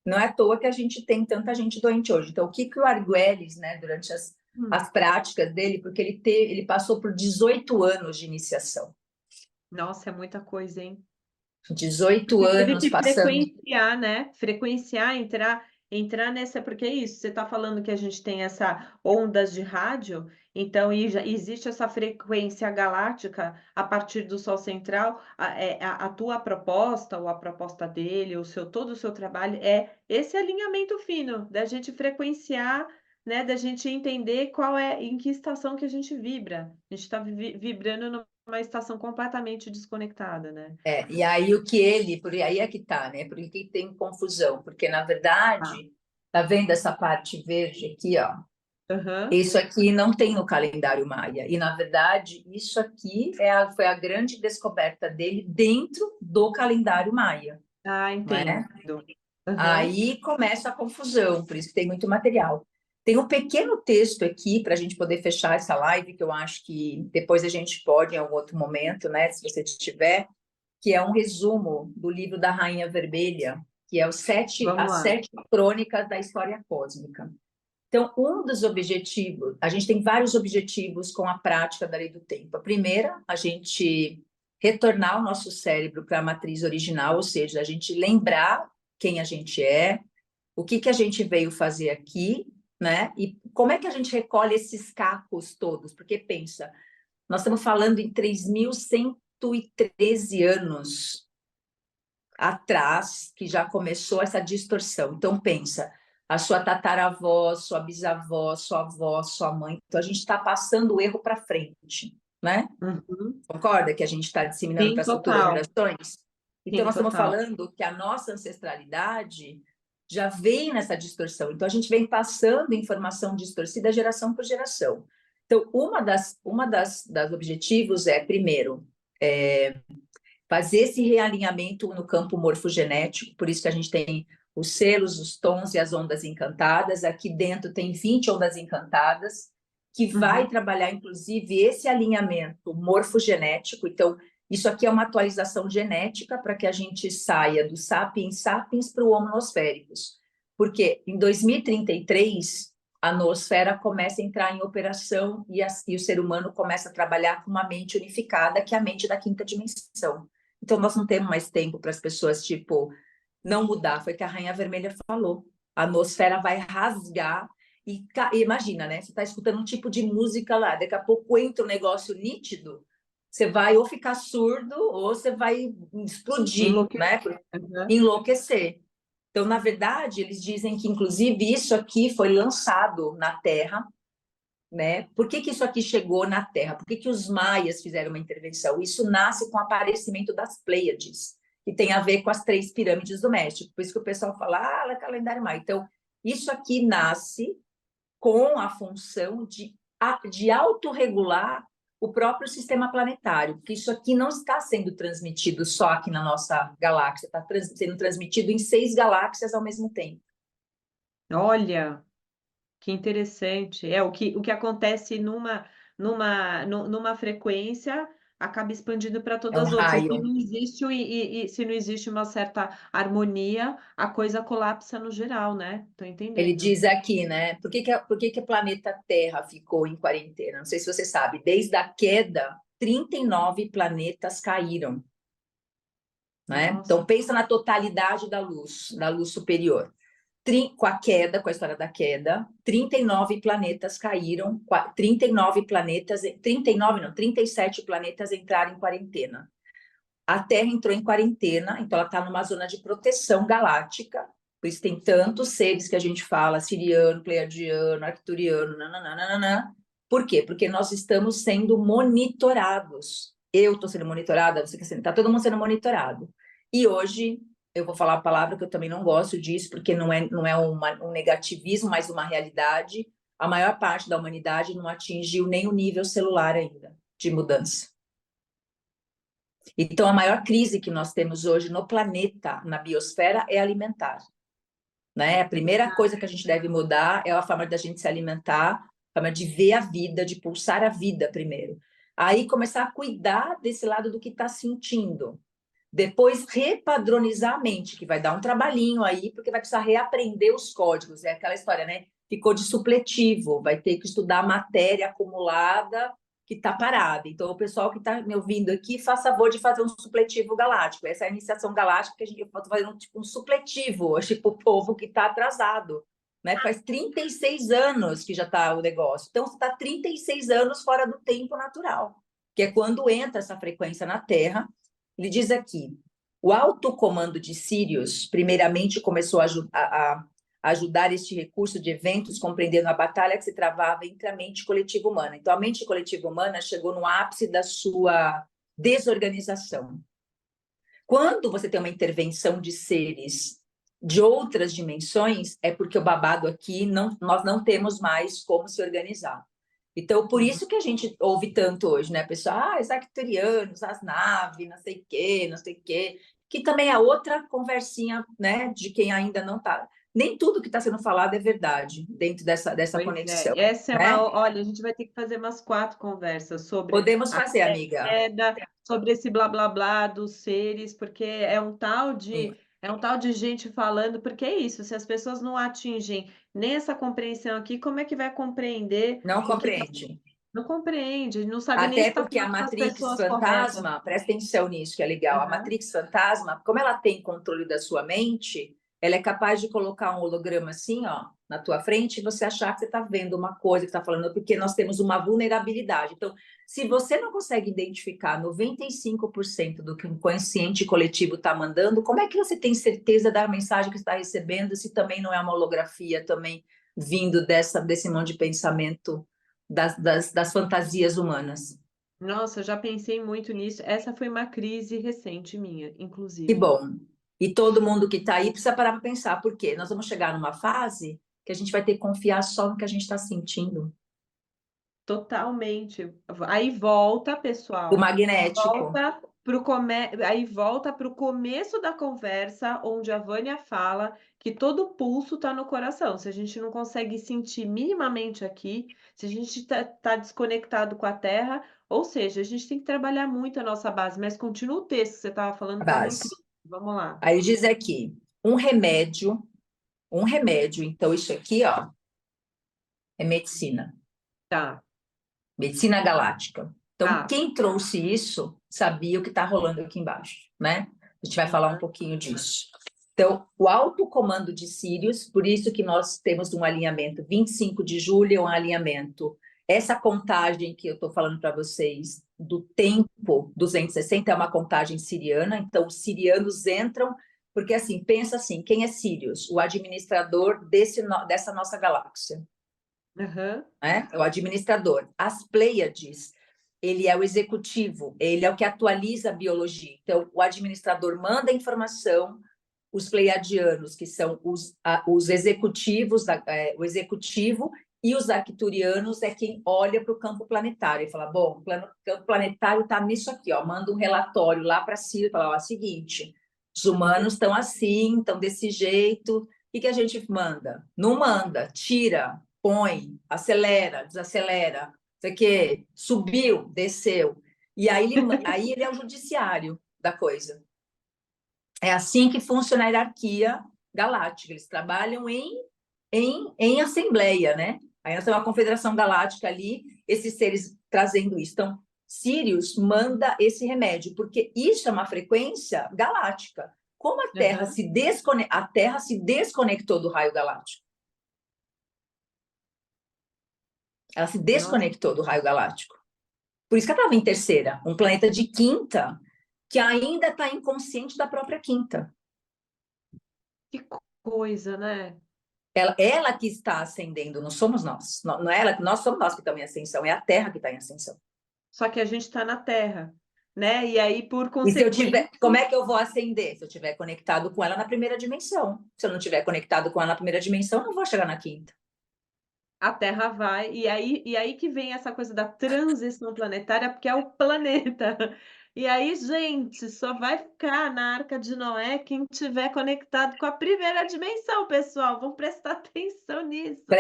Não é à toa que a gente tem tanta gente doente hoje. Então, o que que o Argüelles, né, durante Hum. as práticas dele, porque ele passou por 18 anos de iniciação. Nossa, é muita coisa, hein. 18 Porque teve anos que passando. frequenciar, né, frequenciar, entrar nessa, porque é isso, você está falando que a gente tem essa ondas de rádio, então e já existe essa frequência galáctica a partir do Sol central, a tua proposta ou a proposta dele, todo o seu trabalho é esse alinhamento fino, da gente frequenciar, né, da gente entender qual é, em que estação que a gente vibra. A gente está vibrando numa estação completamente desconectada, né? E aí por aí é que tá, né? Por que tem confusão? Porque, na Tá. verdade, tá vendo essa parte verde aqui, ó? Aham. Isso aqui não tem no calendário maia. E, na verdade, isso aqui foi a grande descoberta dele dentro do calendário maia, Ah, não é? entendo. Aham. Aí começa a confusão, por isso que tem muito material. Tem um pequeno texto aqui para a gente poder fechar essa live, que eu acho que depois a gente pode, em algum outro momento, né, se você tiver, que é um resumo do livro da Rainha Vermelha, que é Vamos as lá. 7 crônicas da história cósmica. Então, um dos objetivos, a gente tem vários objetivos com a prática da lei do tempo. A primeira, a gente retornar o nosso cérebro para a matriz original, ou seja, a gente lembrar quem a gente é, o que que a gente veio fazer aqui, né? E como é que a gente recolhe esses cacos todos? Porque pensa, nós estamos falando em 3.113 anos atrás que já começou essa distorção. Então pensa, a sua tataravó, sua bisavó, sua avó, sua mãe. Então a gente está passando o erro para frente, né? Uhum. Concorda que a gente está disseminando Sim, para as futuras total. gerações? Então Sim, nós estamos total. falando que a nossa ancestralidade já vem nessa distorção. Então a gente vem passando informação distorcida geração por geração. Então das objetivos é primeiro fazer esse realinhamento no campo morfogenético, por isso que a gente tem os selos, os tons e as ondas encantadas. Aqui dentro tem 20 ondas encantadas, que vai Uhum. trabalhar, inclusive, esse alinhamento morfogenético. Então, isso aqui é uma atualização genética para que a gente saia do sapiens sapiens para o homo nosfericus. Porque em 2033, a noosfera começa a entrar em operação e o ser humano começa a trabalhar com uma mente unificada, que é a mente da quinta dimensão. Então, nós não temos mais tempo para as pessoas, tipo, não mudar. Foi o que a Rainha Vermelha falou. A atmosfera vai rasgar. E imagina, né? Você está escutando um tipo de música lá, daqui a pouco entra um negócio nítido, você vai ou ficar surdo ou você vai explodir, né? Enlouquecer. Aham. Enlouquecer. Então, na verdade, eles dizem que, inclusive, isso aqui foi lançado na Terra, né? Por que que isso aqui chegou na Terra? Por que que os maias fizeram uma intervenção? Isso nasce com o aparecimento das Pleiades, que tem a ver com as 3 pirâmides do México. Por isso que o pessoal fala, é calendário maia. Então, isso aqui nasce com a função de autorregular o próprio sistema planetário, porque isso aqui não está sendo transmitido só aqui na nossa galáxia, está sendo transmitido em 6 galáxias ao mesmo tempo. Olha, que interessante. É, o que acontece numa frequência, acaba expandindo para É um todas as outras. Se raio. não existe se não existe uma certa harmonia, a coisa colapsa no geral, né. Tô Ele entendendo. diz aqui, né? Por que que o planeta Terra ficou em quarentena? Não sei se você sabe. Desde a queda, 39 planetas caíram, né? Nossa. Então pensa na totalidade da luz superior. Com a queda, com a história da queda, 39 planetas caíram, 39 planetas, 39 não, 37 planetas entraram em quarentena. A Terra entrou em quarentena, então ela está numa zona de proteção galáctica, por isso tem tantos seres que a gente fala, siriano, pleiadiano, arcturiano, nananana. Por quê? Porque nós estamos sendo monitorados. Eu estou sendo monitorada, você está todo mundo sendo monitorado. E hoje, eu vou falar a palavra que eu também não gosto disso, porque não é um negativismo, mas uma realidade. A maior parte da humanidade não atingiu nem o nível celular ainda de mudança. Então, a maior crise que nós temos hoje no planeta, na biosfera, é alimentar. Né? A primeira coisa que a gente deve mudar é a forma da gente se alimentar, a forma de ver a vida, de pulsar a vida primeiro. Aí começar a cuidar desse lado do que está sentindo. Depois repadronizar a mente, que vai dar um trabalhinho aí, porque vai precisar reaprender os códigos. É aquela história, né? Ficou de supletivo, vai ter que estudar a matéria acumulada que está parada. Então, o pessoal que está me ouvindo aqui, faça favor de fazer um supletivo galáctico. Essa é a iniciação galáctica que eu estou fazendo tipo, um supletivo, tipo, o povo que está atrasado. Né? Faz 36 anos que já está o negócio. Então, você está 36 anos fora do tempo natural, que é quando entra essa frequência na Terra. Ele diz aqui, o alto comando de Sírios, primeiramente, começou a ajudar este recurso de eventos, compreendendo a batalha que se travava entre a mente coletiva humana. Então, a mente coletiva humana chegou no ápice da sua desorganização. Quando você tem uma intervenção de seres de outras dimensões, é porque o babado aqui, nós não temos mais como se organizar. Então, por isso que a gente ouve tanto hoje, né, pessoal? Os arcturianos, as naves, não sei o quê, que também é outra conversinha, né, de quem ainda não está. Nem tudo que está sendo falado é verdade dentro dessa conexão. Essa é né? Olha, a gente vai ter que fazer umas 4 conversas sobre Podemos a fazer, amiga. queda, sobre esse blá blá blá dos seres, porque Sim. é um tal de gente falando, porque é isso, se as pessoas não atingem nem essa compreensão aqui, como é que vai compreender Não o que compreende. não compreende, não sabe nem se Até está porque a falando com as Matrix pessoas corretas. Fantasma, presta atenção nisso, que é legal. A Aham. Matrix Fantasma, como ela tem controle da sua mente, ela é capaz de colocar um holograma assim, ó, na tua frente e você achar que você está vendo uma coisa que está falando, porque nós temos uma vulnerabilidade. Então, se você não consegue identificar 95% do que o inconsciente coletivo está mandando, como é que você tem certeza da mensagem que está recebendo, se também não é uma holografia também vindo desse monte de pensamento das fantasias humanas? Nossa, eu já pensei muito nisso. Essa foi uma crise recente minha, Que inclusive. bom. E todo mundo que está aí precisa parar para pensar, porque nós vamos chegar numa fase que a gente vai ter que confiar só no que a gente está sentindo. Totalmente. Aí volta, O pessoal, magnético. aí volta para o começo da conversa, onde a Vânia fala que todo pulso está no coração. Se a gente não consegue sentir minimamente aqui, se a gente está desconectado com a Terra, ou seja, a gente tem que trabalhar muito a nossa base. Mas continua o texto que você estava falando, A estava base. incrível. Vamos lá. Aí diz aqui, um remédio, então isso aqui, ó, é medicina, Tá, medicina galáctica. Então, tá. quem trouxe isso sabia o que está rolando aqui embaixo, né? A gente vai falar um Aham. pouquinho disso. Então, o alto comando de Sírios, por isso que nós temos um alinhamento, 25 de julho é um alinhamento. Essa contagem que eu estou falando para vocês do tempo 260 é uma contagem siriana, então os sirianos entram, porque assim, pensa assim, quem é Sírios? O administrador dessa nossa galáxia, Aham. né? É o administrador. As Pleiades, ele é o executivo, ele é o que atualiza a biologia. Então, o administrador manda a informação, os pleiadianos, que são os executivos, o executivo, e os arcturianos é quem olha para o campo planetário e fala, bom, o campo planetário está nisso aqui, ó, manda um relatório lá para si, fala, ó, é o seguinte, os humanos estão assim, estão desse jeito, o que a gente manda? Não manda, tira, põe, acelera, desacelera, sei que subiu, desceu. E aí ele é o judiciário da coisa. É assim que funciona a hierarquia galáctica. Eles trabalham em assembleia, né? Aí nós temos uma confederação galáctica ali, esses seres trazendo isso. Então, Sirius manda esse remédio, porque isso é uma frequência galáctica. Como Aham. a Terra se desconectou do raio galáctico. Ela se Nossa, desconectou do raio galáctico. Por isso que ela estava em terceira, um planeta de quinta, que ainda está inconsciente da própria quinta. que coisa, né? Ela que está ascendendo, não somos nós. Não é ela, nós somos nós que estamos em ascensão, é a Terra que está em ascensão. Só que a gente está na Terra, né? E aí, por E se eu conseguinte, tiver, como é que eu vou ascender? Se eu tiver conectado com ela na primeira dimensão. Se eu não tiver conectado com ela na primeira dimensão, eu não vou chegar na quinta. a Terra vai, e aí que vem essa coisa da transição planetária, porque é o planeta. E aí, gente, só vai ficar na Arca de Noé quem tiver conectado com a primeira dimensão, pessoal. Vamos prestar atenção nisso, tá?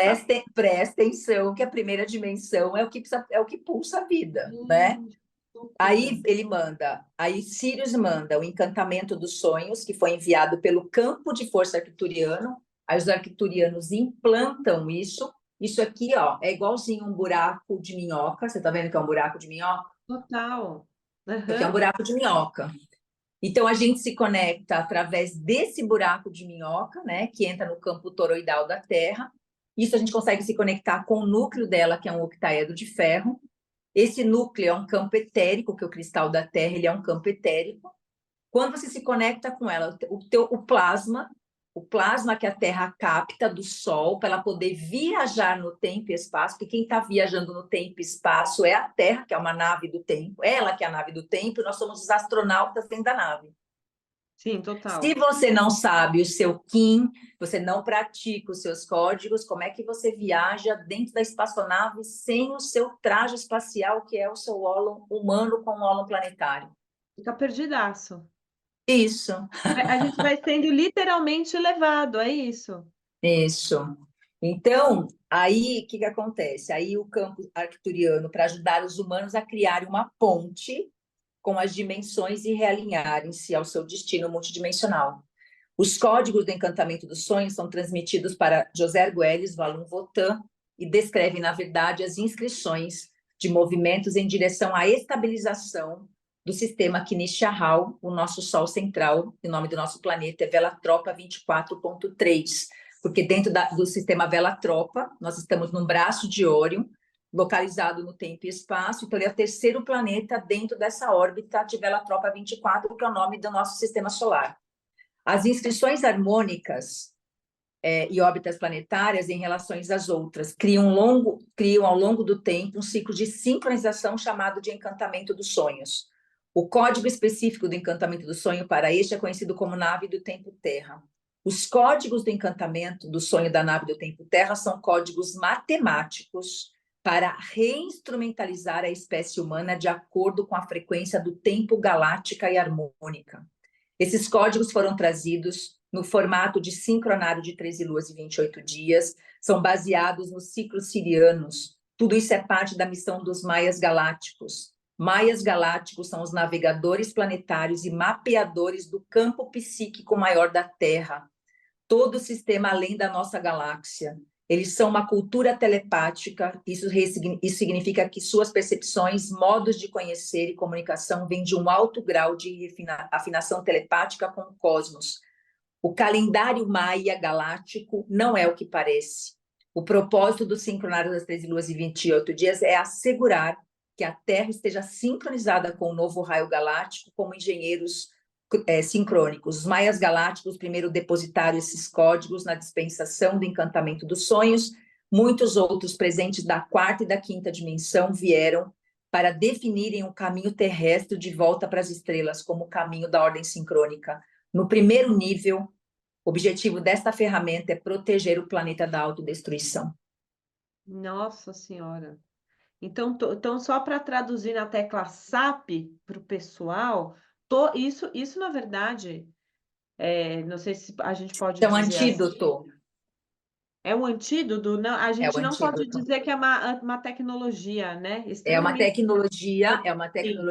Presta atenção que a primeira dimensão é o que pulsa a vida, né? Gente, loucura. Aí Sirius manda o encantamento dos sonhos, que foi enviado pelo campo de força arcturiano. Aí os arcturianos implantam isso, Isso aqui, ó, é igualzinho um buraco de minhoca. Você tá vendo que é um buraco de minhoca? Total. Isso aqui é um Aham. buraco de minhoca. Então, a gente se conecta através desse buraco de minhoca, né, que entra no campo toroidal da Terra. Isso a gente consegue se conectar com o núcleo dela, que é um octaedro de ferro. Esse núcleo é um campo etérico, que o cristal da Terra ele é um campo etérico. Quando você se conecta com ela, o plasma que a Terra capta do Sol para ela poder viajar no tempo e espaço, porque quem está viajando no tempo e espaço é a Terra, que é uma nave do tempo, ela que é a nave do tempo, e nós somos os astronautas dentro da nave. Sim, Se total. você não sabe o seu Kim, você não pratica os seus códigos, como é que você viaja dentro da espaçonave sem o seu traje espacial, que é o seu ólon humano com o ólon planetário? Fica perdidaço. Isso. A gente vai sendo literalmente levado, é isso. Isso. Então, aí o que que acontece? Aí o campo arcturiano, para ajudar os humanos a criar uma ponte com as dimensões e realinharem-se ao seu destino multidimensional. Os códigos do encantamento dos sonhos são transmitidos para José Argüelles, Valum Votan, e descrevem, na verdade, as inscrições de movimentos em direção à estabilização do sistema Kinish-Ahau, o nosso Sol central. O nome do nosso planeta é Vela-Tropa 24.3, porque dentro do sistema Vela-Tropa, nós estamos num braço de Órion, localizado no tempo e espaço, então ele é o terceiro planeta dentro dessa órbita de Vela-Tropa 24, que é o nome do nosso sistema solar. As inscrições harmônicas e órbitas planetárias em relações às outras criam ao longo do tempo um ciclo de sincronização chamado de encantamento dos sonhos. O código específico do encantamento do sonho para este é conhecido como nave do tempo Terra. Os códigos do encantamento do sonho da nave do tempo Terra são códigos matemáticos para reinstrumentalizar a espécie humana de acordo com a frequência do tempo galáctica e harmônica. Esses códigos foram trazidos no formato de sincronário de 13 luas e 28 dias, são baseados nos ciclos sirianos. Tudo isso é parte da missão dos maias galácticos. Maias galácticos são os navegadores planetários e mapeadores do campo psíquico maior da Terra, todo o sistema além da nossa galáxia. Eles são uma cultura telepática, isso significa que suas percepções, modos de conhecer e comunicação vêm de um alto grau de afinação telepática com o cosmos. O calendário maia galáctico não é o que parece. O propósito do sincronário das 13 luas e 28 dias é assegurar que a Terra esteja sincronizada com o novo raio galáctico como engenheiros sincrônicos. Os maias galácticos primeiro depositaram esses códigos na dispensação do encantamento dos sonhos. Muitos outros presentes da quarta e da quinta dimensão vieram para definirem o caminho terrestre de volta para as estrelas como o caminho da ordem sincrônica. No primeiro nível, o objetivo desta ferramenta é proteger o planeta da autodestruição. Nossa Senhora. Então, só para traduzir na tecla SAP para o pessoal, isso na verdade, não sei se a gente pode É um dizer assim, antídoto. é um antídoto? Não, a É o gente não pode antídoto. dizer que é uma tecnologia, né? É uma Extremamente tecnologia,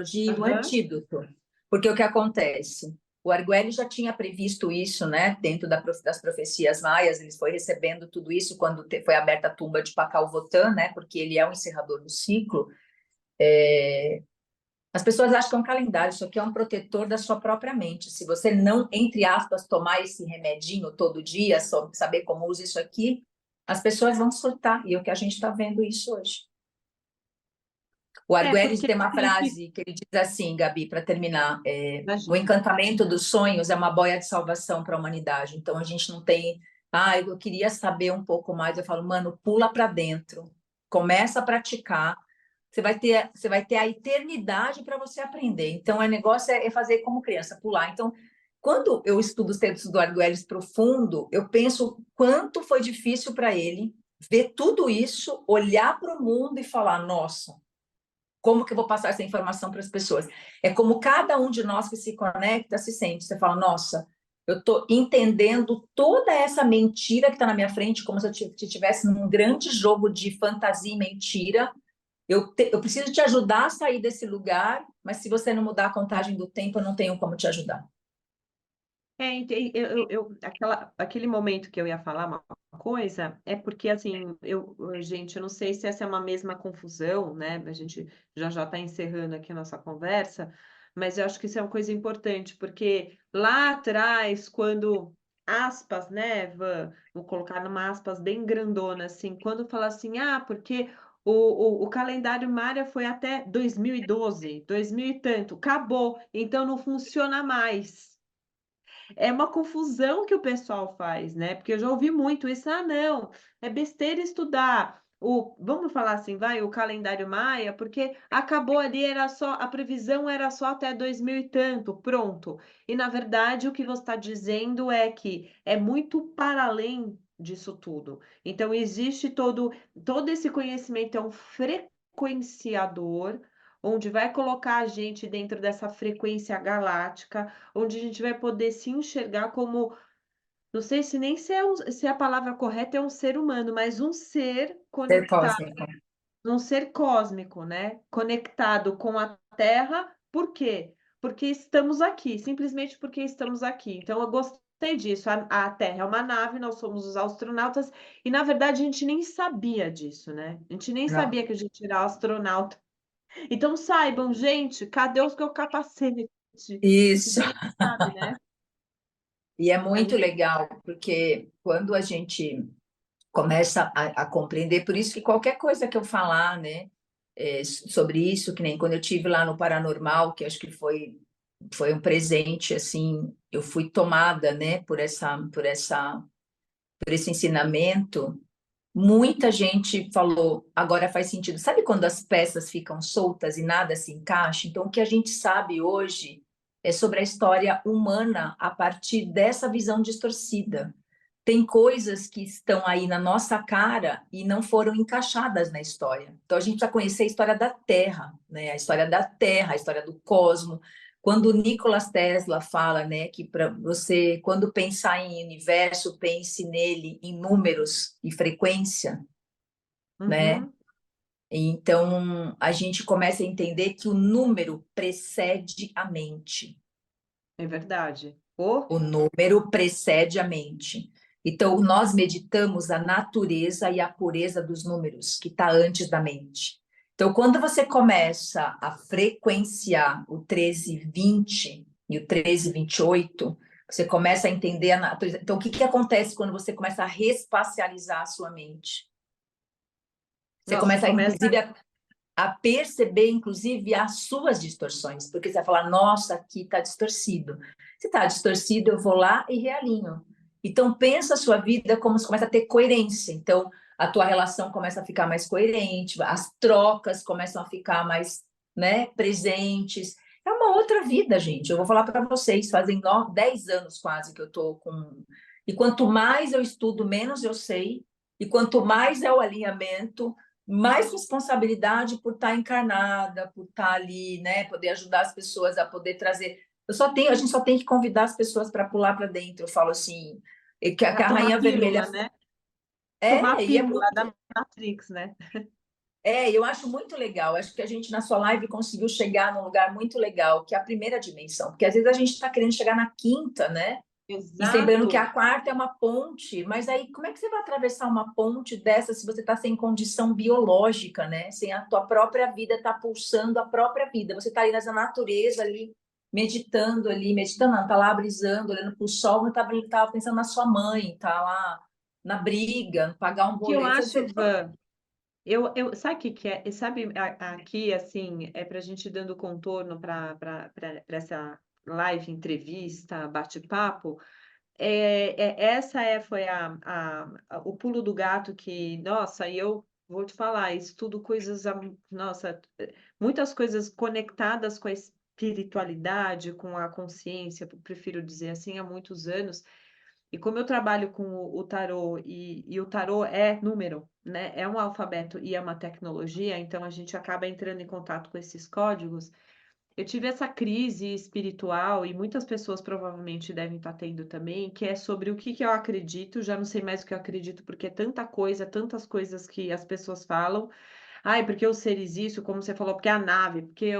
sim. e um Aham. antídoto. Porque o que acontece? O Arguelles já tinha previsto isso, né? Dentro das profecias maias, ele foi recebendo tudo isso quando foi aberta a tumba de Pakal Votan, né? Porque ele é o encerrador do ciclo. As pessoas acham que é um calendário, isso aqui é um protetor da sua própria mente. Se você não, entre aspas, tomar esse remedinho todo dia, saber como usa isso aqui, as pessoas vão surtar. E é o que a gente está vendo isso hoje. O Arguelles Porque tem uma significa frase que ele diz assim, Gabi, para terminar: o imagina. encantamento dos sonhos é uma boia de salvação para a humanidade. Então a gente não tem, eu queria saber um pouco mais. Eu falo, mano, pula para dentro, começa a praticar. Você vai ter a eternidade para você aprender. Então, o negócio é fazer como criança, pular. Então, quando eu estudo os textos do Arguelles profundo, eu penso quanto foi difícil para ele ver tudo isso, olhar para o mundo e falar, nossa, como que eu vou passar essa informação para as pessoas? É como cada um de nós que se conecta se sente. Você fala, nossa, eu estou entendendo toda essa mentira que está na minha frente, como se eu estivesse num grande jogo de fantasia e mentira. Eu preciso te ajudar a sair desse lugar, mas se você não mudar a contagem do tempo, eu não tenho como te ajudar. aquele momento que eu ia falar uma coisa, é porque, assim, gente, eu não sei se essa é uma mesma confusão, né? A gente já está encerrando aqui a nossa conversa, mas eu acho que isso é uma coisa importante, porque lá atrás, quando aspas, né, vou colocar numa aspas bem grandona, assim, quando fala assim, porque o calendário Maia foi até 2012, 2000 e tanto, acabou, então não funciona mais. É uma confusão que o pessoal faz, né? Porque eu já ouvi muito isso. Não, é besteira estudar. Vamos falar assim, vai, o calendário Maia, porque acabou ali, era só, a previsão era só até 2000 e tanto, pronto. E na verdade, o que você está dizendo é que é muito para além disso tudo. Então, existe todo esse conhecimento, é um frequenciador, onde vai colocar a gente dentro dessa frequência galáctica, onde a gente vai poder se enxergar como, não sei se nem se a palavra correta é um ser humano, mas um ser Ser conectado, cósmico. um ser cósmico, né? Conectado com a Terra. Por quê? Porque estamos aqui, simplesmente porque estamos aqui. Então, eu gostei disso. A Terra é uma nave, nós somos os astronautas, e na verdade a gente nem sabia disso, né? A gente nem Não. sabia que a gente era astronauta. Então saibam, gente, cadê o seu capacete? Isso. Então a gente sabe, né? E é A muito gente legal, porque quando a gente começa a compreender, por isso que qualquer coisa que eu falar, né, sobre isso, que nem quando eu tive lá no Paranormal, que acho que foi um presente, assim, eu fui tomada, né, por esse ensinamento. Muita gente falou, agora faz sentido. Sabe quando as peças ficam soltas e nada se encaixa? Então, o que a gente sabe hoje é sobre a história humana a partir dessa visão distorcida. Tem coisas que estão aí na nossa cara e não foram encaixadas na história. Então, a gente precisa conhecer a história da Terra, né? A história da Terra, a história do cosmos. Quando o Nikola Tesla fala, né, que para você, quando pensar em universo, pense nele em números e frequência, né? Uhum, Então, a gente começa a entender que o número precede a mente. é verdade. Oh, O número precede a mente. Então, nós meditamos a natureza e a pureza dos números, que está antes da mente. Então, quando você começa a frequenciar o 1320 e o 1328, você começa a entender a natureza. Então, o que, que acontece quando você começa a respacializar a sua mente? Você nossa, começa, começa. inclusive, a perceber, inclusive, as suas distorções, porque você vai falar, nossa, aqui está distorcido. Se está distorcido, eu vou lá e realinho. Então, pensa a sua vida como se começa a ter coerência. Então, a tua relação começa a ficar mais coerente, as trocas começam a ficar mais, né, presentes. É uma outra vida, gente. Eu vou falar para vocês, fazem 10 anos quase que eu estou com... E quanto mais eu estudo, menos eu sei. E quanto mais é o alinhamento, mais responsabilidade por estar encarnada, por estar ali, né? Poder ajudar as pessoas a poder trazer. A gente só tem que convidar as pessoas para pular para dentro. Eu falo assim, que A a tomar Rainha Vermelha pílula, né? Tomar e é pílula muito, da Matrix, né? eu acho muito legal. Acho que a gente na sua live conseguiu chegar num lugar muito legal, que é a primeira dimensão, porque às vezes a gente está querendo chegar na quinta, né? E lembrando que Exato. a quarta é uma ponte, mas aí como é que você vai atravessar uma ponte dessa se você está sem condição biológica, né? Sem a tua própria vida tá pulsando a própria vida. Você está ali nessa natureza ali, meditando, não, tá lá brisando, olhando para o sol, não estava pensando na sua mãe, tá lá na briga, pagar um O que eu boleto. acho, Van, sabe o que que é? E sabe, aqui, assim, é para a gente dando contorno para essa live, entrevista, bate-papo. Foi o pulo do gato que, nossa, e eu vou te falar, estudo coisas, nossa, muitas coisas conectadas com a espiritualidade, com a consciência, prefiro dizer assim, há muitos anos. E como eu trabalho com o tarô e o tarô é número, né? É um alfabeto e é uma tecnologia, então a gente acaba entrando em contato com esses códigos. Eu tive essa crise espiritual e muitas pessoas provavelmente devem estar tendo também, que é sobre o que que eu acredito, já não sei mais o que eu acredito, porque é tanta coisa, tantas coisas que as pessoas falam. Ai, porque os seres isso, como você falou, porque a nave, porque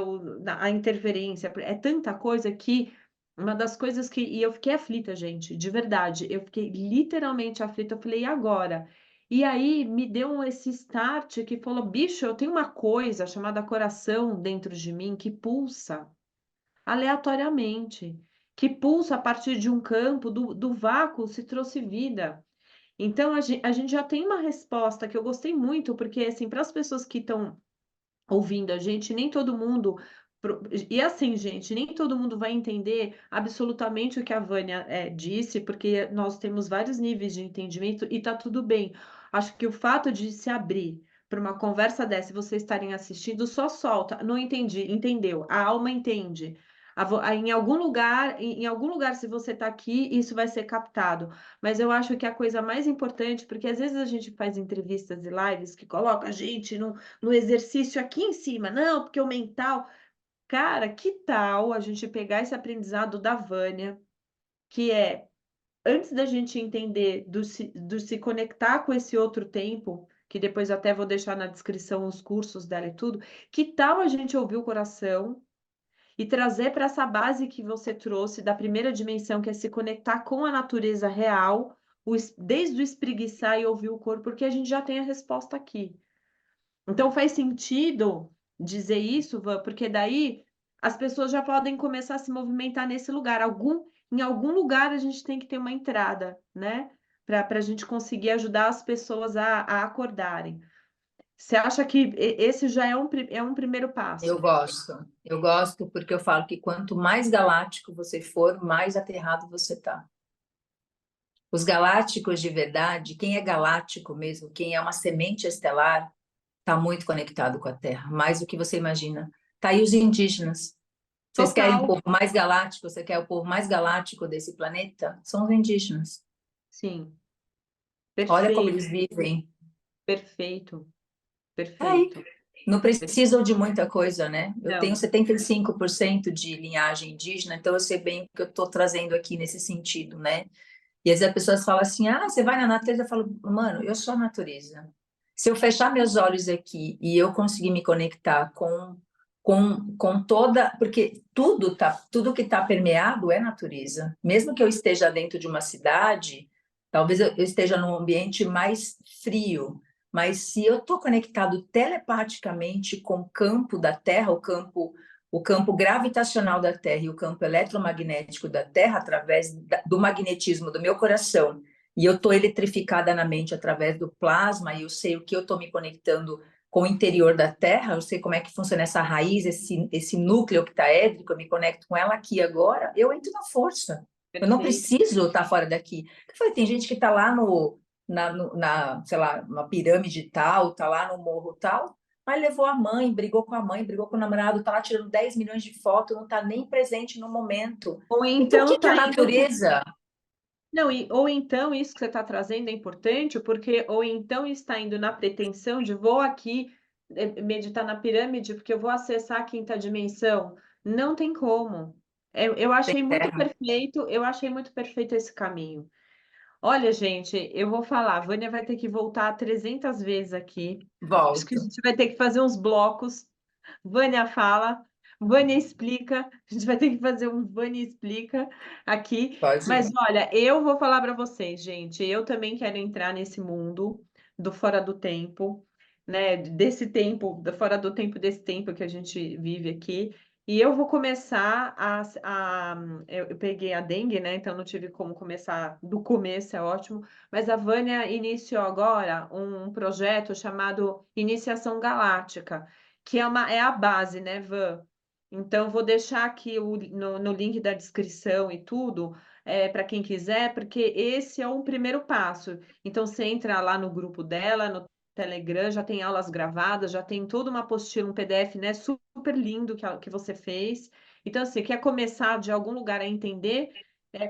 a interferência, é tanta coisa que Uma das coisas que e eu fiquei aflita, gente, de verdade, eu fiquei literalmente aflita, eu falei: "E agora?". E aí me deu esse start que falou: "Bicho, eu tenho uma coisa chamada coração dentro de mim que pulsa aleatoriamente, que pulsa a partir de um campo, do vácuo se trouxe vida". Então a gente já tem uma resposta que eu gostei muito, porque, assim, para as pessoas que estão ouvindo a gente, nem todo mundo e assim, gente, nem todo mundo vai entender absolutamente o que a Vânia, disse, porque nós temos vários níveis de entendimento e tá tudo bem. Acho que o fato de se abrir para uma conversa dessa e vocês estarem assistindo, só solta: "Não entendi", entendeu, a alma entende. Em algum lugar em algum lugar, se você está aqui, isso vai ser captado. Mas eu acho que a coisa mais importante, porque às vezes a gente faz entrevistas e lives que coloca a gente no exercício aqui em cima, não, porque o mental. Cara, que tal a gente pegar esse aprendizado da Vânia, que é antes da gente entender do se conectar com esse outro tempo, que depois até vou deixar na descrição os cursos dela e tudo, que tal a gente ouvir o coração e trazer para essa base que você trouxe da primeira dimensão, que é se conectar com a natureza real, desde o espreguiçar e ouvir o corpo, porque a gente já tem a resposta aqui. Então faz sentido dizer isso, Van, porque daí as pessoas já podem começar a se movimentar nesse lugar. Em algum lugar a gente tem que ter uma entrada, né? Para a gente conseguir ajudar as pessoas a acordarem. Você acha que esse já é um primeiro passo? Eu gosto porque eu falo que quanto mais galáctico você for, mais aterrado você tá. Os galácticos de verdade, quem é galáctico mesmo, quem é uma semente estelar, está muito conectado com a Terra, mais do que você imagina. Tá aí os indígenas. Vocês querem um Total. povo mais galáctico? Você quer o povo mais galáctico desse planeta? São os indígenas. Sim, Olha como perfeito, eles vivem. perfeito, Aí, perfeito. não precisam de muita coisa, né? Eu tenho Não, 75% de linhagem indígena, então eu sei bem o que eu estou trazendo aqui nesse sentido, né? E às vezes as pessoas falam assim: ah, você vai na natureza? Eu falo, mano, eu sou a natureza. Se eu fechar meus olhos aqui e eu conseguir me conectar com toda. Porque tudo que está permeado é natureza. Mesmo que eu esteja dentro de uma cidade, talvez eu esteja num ambiente mais frio, mas se eu estou conectado telepaticamente com o campo da Terra, o campo gravitacional da Terra e o campo eletromagnético da Terra, através do magnetismo do meu coração, e eu estou eletrificada na mente através do plasma, e eu sei o que eu estou me conectando com o interior da Terra, eu sei como é que funciona essa raiz, esse núcleo que está édrico, eu me conecto com ela aqui agora, eu entro na força. Eu não perfeito. preciso estar fora daqui. Eu falei, tem gente que está lá sei lá, uma pirâmide tal, está lá no morro tal, mas levou a mãe, brigou com o namorado, está lá tirando 10 milhões de fotos, não está nem presente no momento. Ou Então, o então que que é tá a indo. natureza? Não, ou então isso que você está trazendo é importante, porque ou então está indo na pretensão de vou aqui meditar na pirâmide, porque eu vou acessar a quinta dimensão. Não tem como. Eu Tem achei muito terra, perfeito, eu achei muito perfeito esse caminho. Olha, gente, eu vou falar, a Vânia vai ter que voltar 300 vezes aqui. Acho que a volto. gente vai ter que fazer uns blocos. Vânia fala, Vânia explica. A gente vai ter que fazer um Vânia explica aqui. Pode Mas ir. olha, eu vou falar para vocês, gente. Eu também quero entrar nesse mundo do fora do tempo, né? Desse tempo, do fora do tempo desse tempo que a gente vive aqui. E eu vou começar eu peguei a dengue, né? Então não tive como começar do começo, é ótimo. Mas a Vânia iniciou agora um projeto chamado Iniciação Galáctica, que é a base, né, Van? Então, vou deixar aqui no link da descrição e tudo, para quem quiser, porque esse é um primeiro passo. Então, você entra lá no grupo dela, no Telegram, já tem aulas gravadas, já tem toda uma apostila, um PDF, né, super lindo que você fez. Então, assim, quer começar de algum lugar a entender,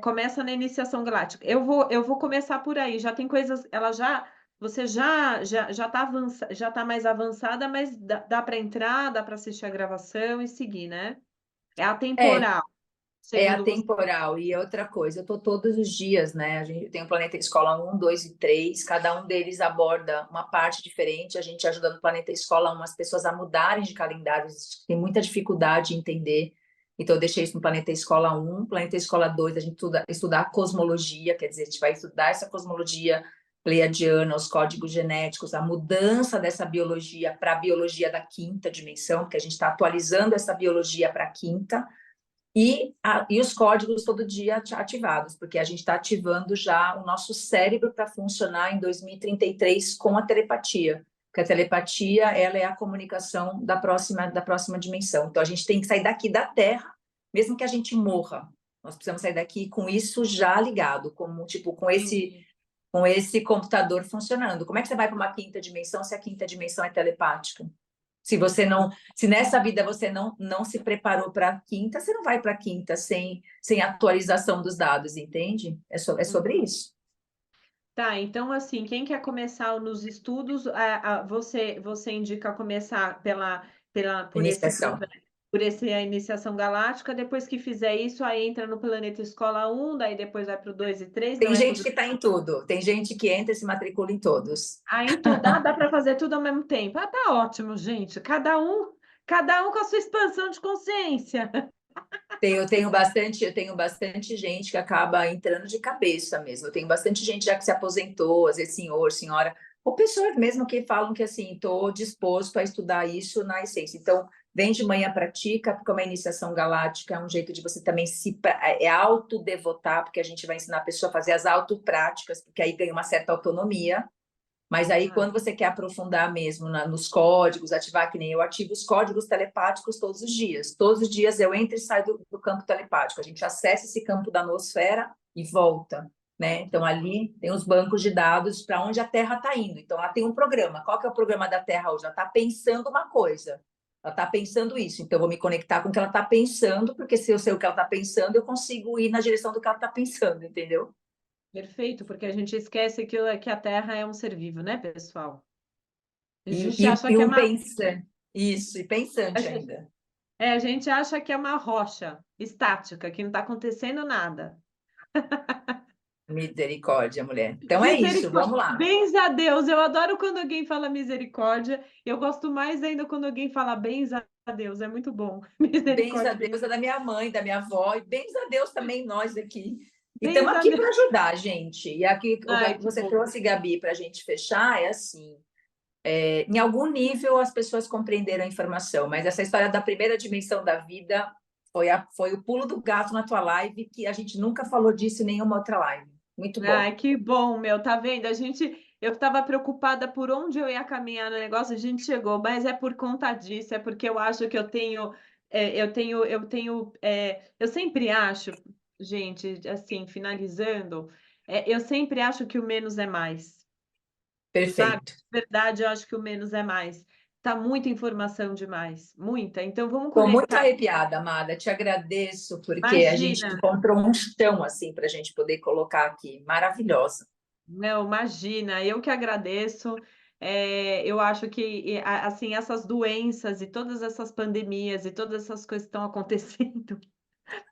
começa na iniciação galáctica. Eu vou começar por aí. Já tem coisas, você já está já tá mais avançada, mas dá para entrar, dá para assistir a gravação e seguir, né? É É, atemporal, é segundo você. atemporal. E outra coisa, eu estou todos os dias, né? A gente tem o Planeta Escola 1, 2 e 3, cada um deles aborda uma parte diferente. A gente ajuda no Planeta Escola umas pessoas a mudarem de calendário, tem muita dificuldade em entender. Então, eu deixei isso no Planeta Escola 1. Planeta Escola 2, a gente estuda a cosmologia, quer dizer, a gente vai estudar essa cosmologia pleiadiana, os códigos genéticos, a mudança dessa biologia para a biologia da quinta dimensão, porque a gente está atualizando essa biologia para a quinta, e os códigos todo dia ativados, porque a gente está ativando já o nosso cérebro para funcionar em 2033 com a telepatia. Porque a telepatia, ela é a comunicação da próxima dimensão. Então, a gente tem que sair daqui da Terra, mesmo que a gente morra. Nós precisamos sair daqui com isso já ligado, como, tipo, com esse computador funcionando. Como é que você vai para uma quinta dimensão se a quinta dimensão é telepática? Se nessa vida você não se preparou para a quinta, você não vai para a quinta sem atualização dos dados, entende? É sobre isso. Tá, então assim, quem quer começar nos estudos, você indica começar por esse Iniciação. plano, por essa iniciação galáctica, depois que fizer isso, aí entra no Planeta Escola 1, daí depois vai para o 2 e 3, não Tem é gente tudo. que está em tudo, tem gente que entra e se matricula em todos. Aí em tudo, dá para fazer tudo ao mesmo tempo. Ah, tá ótimo, gente. Cada um com a sua expansão de consciência. Eu tenho bastante gente que acaba entrando de cabeça mesmo. Eu tenho bastante gente já que se aposentou, às vezes senhor, senhora, ou pessoas mesmo que falam que assim, estou disposto a estudar isso na essência. Então, vem de manhã, pratica, porque é uma iniciação galáctica, é um jeito de você também autodevotar, porque a gente vai ensinar a pessoa a fazer as autopráticas, porque aí ganha uma certa autonomia. Mas aí, Ah, quando você quer aprofundar mesmo nos códigos, ativar, que nem eu ativo os códigos telepáticos todos os dias. Todos os dias eu entro e saio do campo telepático. A gente acessa esse campo da nosfera e volta, né? Então, ali tem os bancos de dados para onde a Terra está indo. Então, ela tem um programa. Qual que é o programa da Terra hoje? Ela está pensando uma coisa. Ela está pensando isso. Então, eu vou me conectar com o que ela está pensando, porque se eu sei o que ela está pensando, eu consigo ir na direção do que ela está pensando, entendeu? perfeito, porque a gente esquece que a Terra é um ser vivo, né, pessoal? A E, gente e, acha e que é um uma. pensante. Isso, e A pensante gente, ainda. a gente acha que é uma rocha estática, que não está acontecendo nada. Misericórdia, mulher. Então é isso, Misericórdia. vamos lá. Bens a Deus. Eu adoro quando alguém fala misericórdia. Eu gosto mais ainda quando alguém fala bens a Deus. É muito bom. Bens a Misericórdia, bens, Deus é da minha mãe, da minha avó, e bens a Deus também nós aqui. E bens estamos a aqui para Deus. ajudar, gente. E aqui o Ai, que que você bom. trouxe, Gabi, para a gente fechar é assim: em algum nível as pessoas compreenderam a informação, mas essa história da primeira dimensão da vida foi o pulo do gato na tua live, que a gente nunca falou disso em nenhuma outra live. Muito bom. Ai, que bom, meu. Tá vendo? Eu estava preocupada por onde eu ia caminhar no negócio, a gente chegou, mas é por conta disso, é porque eu acho que eu sempre acho, gente, assim, finalizando, eu sempre acho que o menos é mais, sabe? Perfeito. Na verdade, eu acho que o menos é mais. Tá muita informação demais, muita. Então vamos Estou muito conectar. arrepiada, Amada. Te agradeço, porque a gente Imagina. encontrou um chão assim para a gente poder colocar aqui. Maravilhosa. Não, imagina, eu que agradeço. Eu acho que, assim, essas doenças e todas essas pandemias e todas essas coisas que estão acontecendo,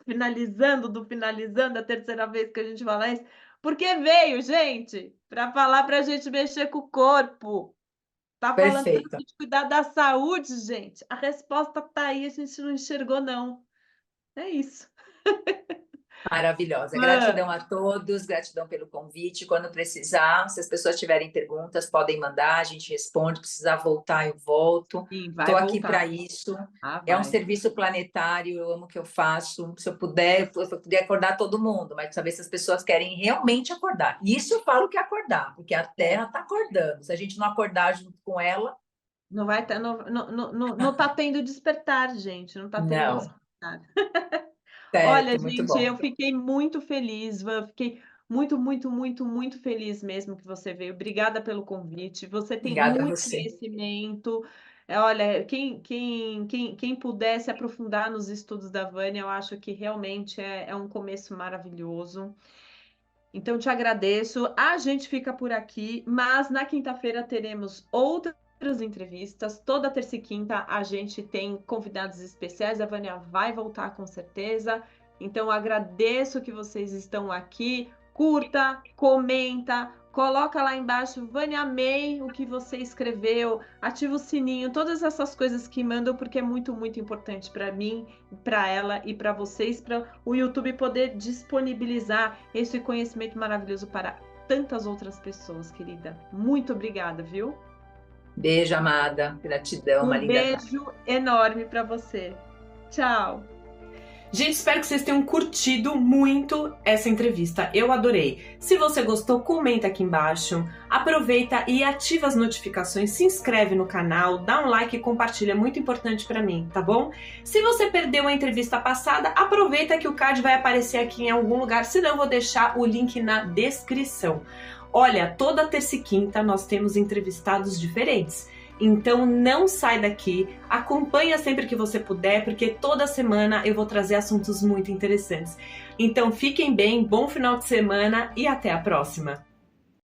finalizando a terceira vez que a gente fala isso, porque veio, gente, para falar para a gente mexer com o corpo. Tá falando para Perfeito. a gente cuidar da saúde, gente. A resposta tá aí, a gente não enxergou, não. É isso. Maravilhosa. Ah, Gratidão a todos, gratidão pelo convite. Quando precisar, se as pessoas tiverem perguntas, podem mandar, a gente responde. Precisar voltar, eu volto. sim, vai Estou aqui voltar. para isso. Ah, É um vai. serviço planetário, eu amo o que eu faço. Se eu puder acordar todo mundo, mas saber se as pessoas querem realmente acordar. Isso eu falo que é acordar, porque a É. Terra está acordando. Se a gente não acordar junto com ela, Não vai tá não tá tendo despertar, gente, não tá tendo não. despertar. Olha, Certo, muito gente, bom. eu fiquei muito feliz, fiquei muito, muito, muito, muito feliz mesmo que você veio. Obrigada pelo convite. Você tem Obrigada a muito você. conhecimento. Olha, quem puder se aprofundar nos estudos da Vânia, eu acho que realmente é um começo maravilhoso. Então, te agradeço. A gente fica por aqui, mas na quinta-feira teremos outras entrevistas. Toda terça e quinta a gente tem convidados especiais. A Vânia vai voltar com certeza. Então, agradeço que vocês estão aqui. Curta, comenta, Coloca lá embaixo, Vânia, amei o que você escreveu, ativa o sininho, todas essas coisas que mandam, porque é muito, muito importante para mim, para ela e para vocês, para o YouTube poder disponibilizar esse conhecimento maravilhoso para tantas outras pessoas, querida. Muito obrigada, viu? Beijo, amada. Gratidão, uma Um linda tarde. beijo enorme para você. Tchau! Gente, espero que vocês tenham curtido muito essa entrevista. Eu adorei. Se você gostou, comenta aqui embaixo. Aproveita e ativa as notificações, se inscreve no canal, dá um like e compartilha, é muito importante para mim, tá bom? Se você perdeu a entrevista passada, aproveita que o card vai aparecer aqui em algum lugar, senão eu vou deixar o link na descrição. Olha, toda terça e quinta nós temos entrevistados diferentes. Então não sai daqui, acompanha sempre que você puder, porque toda semana eu vou trazer assuntos muito interessantes. Então fiquem bem, bom final de semana e até a próxima!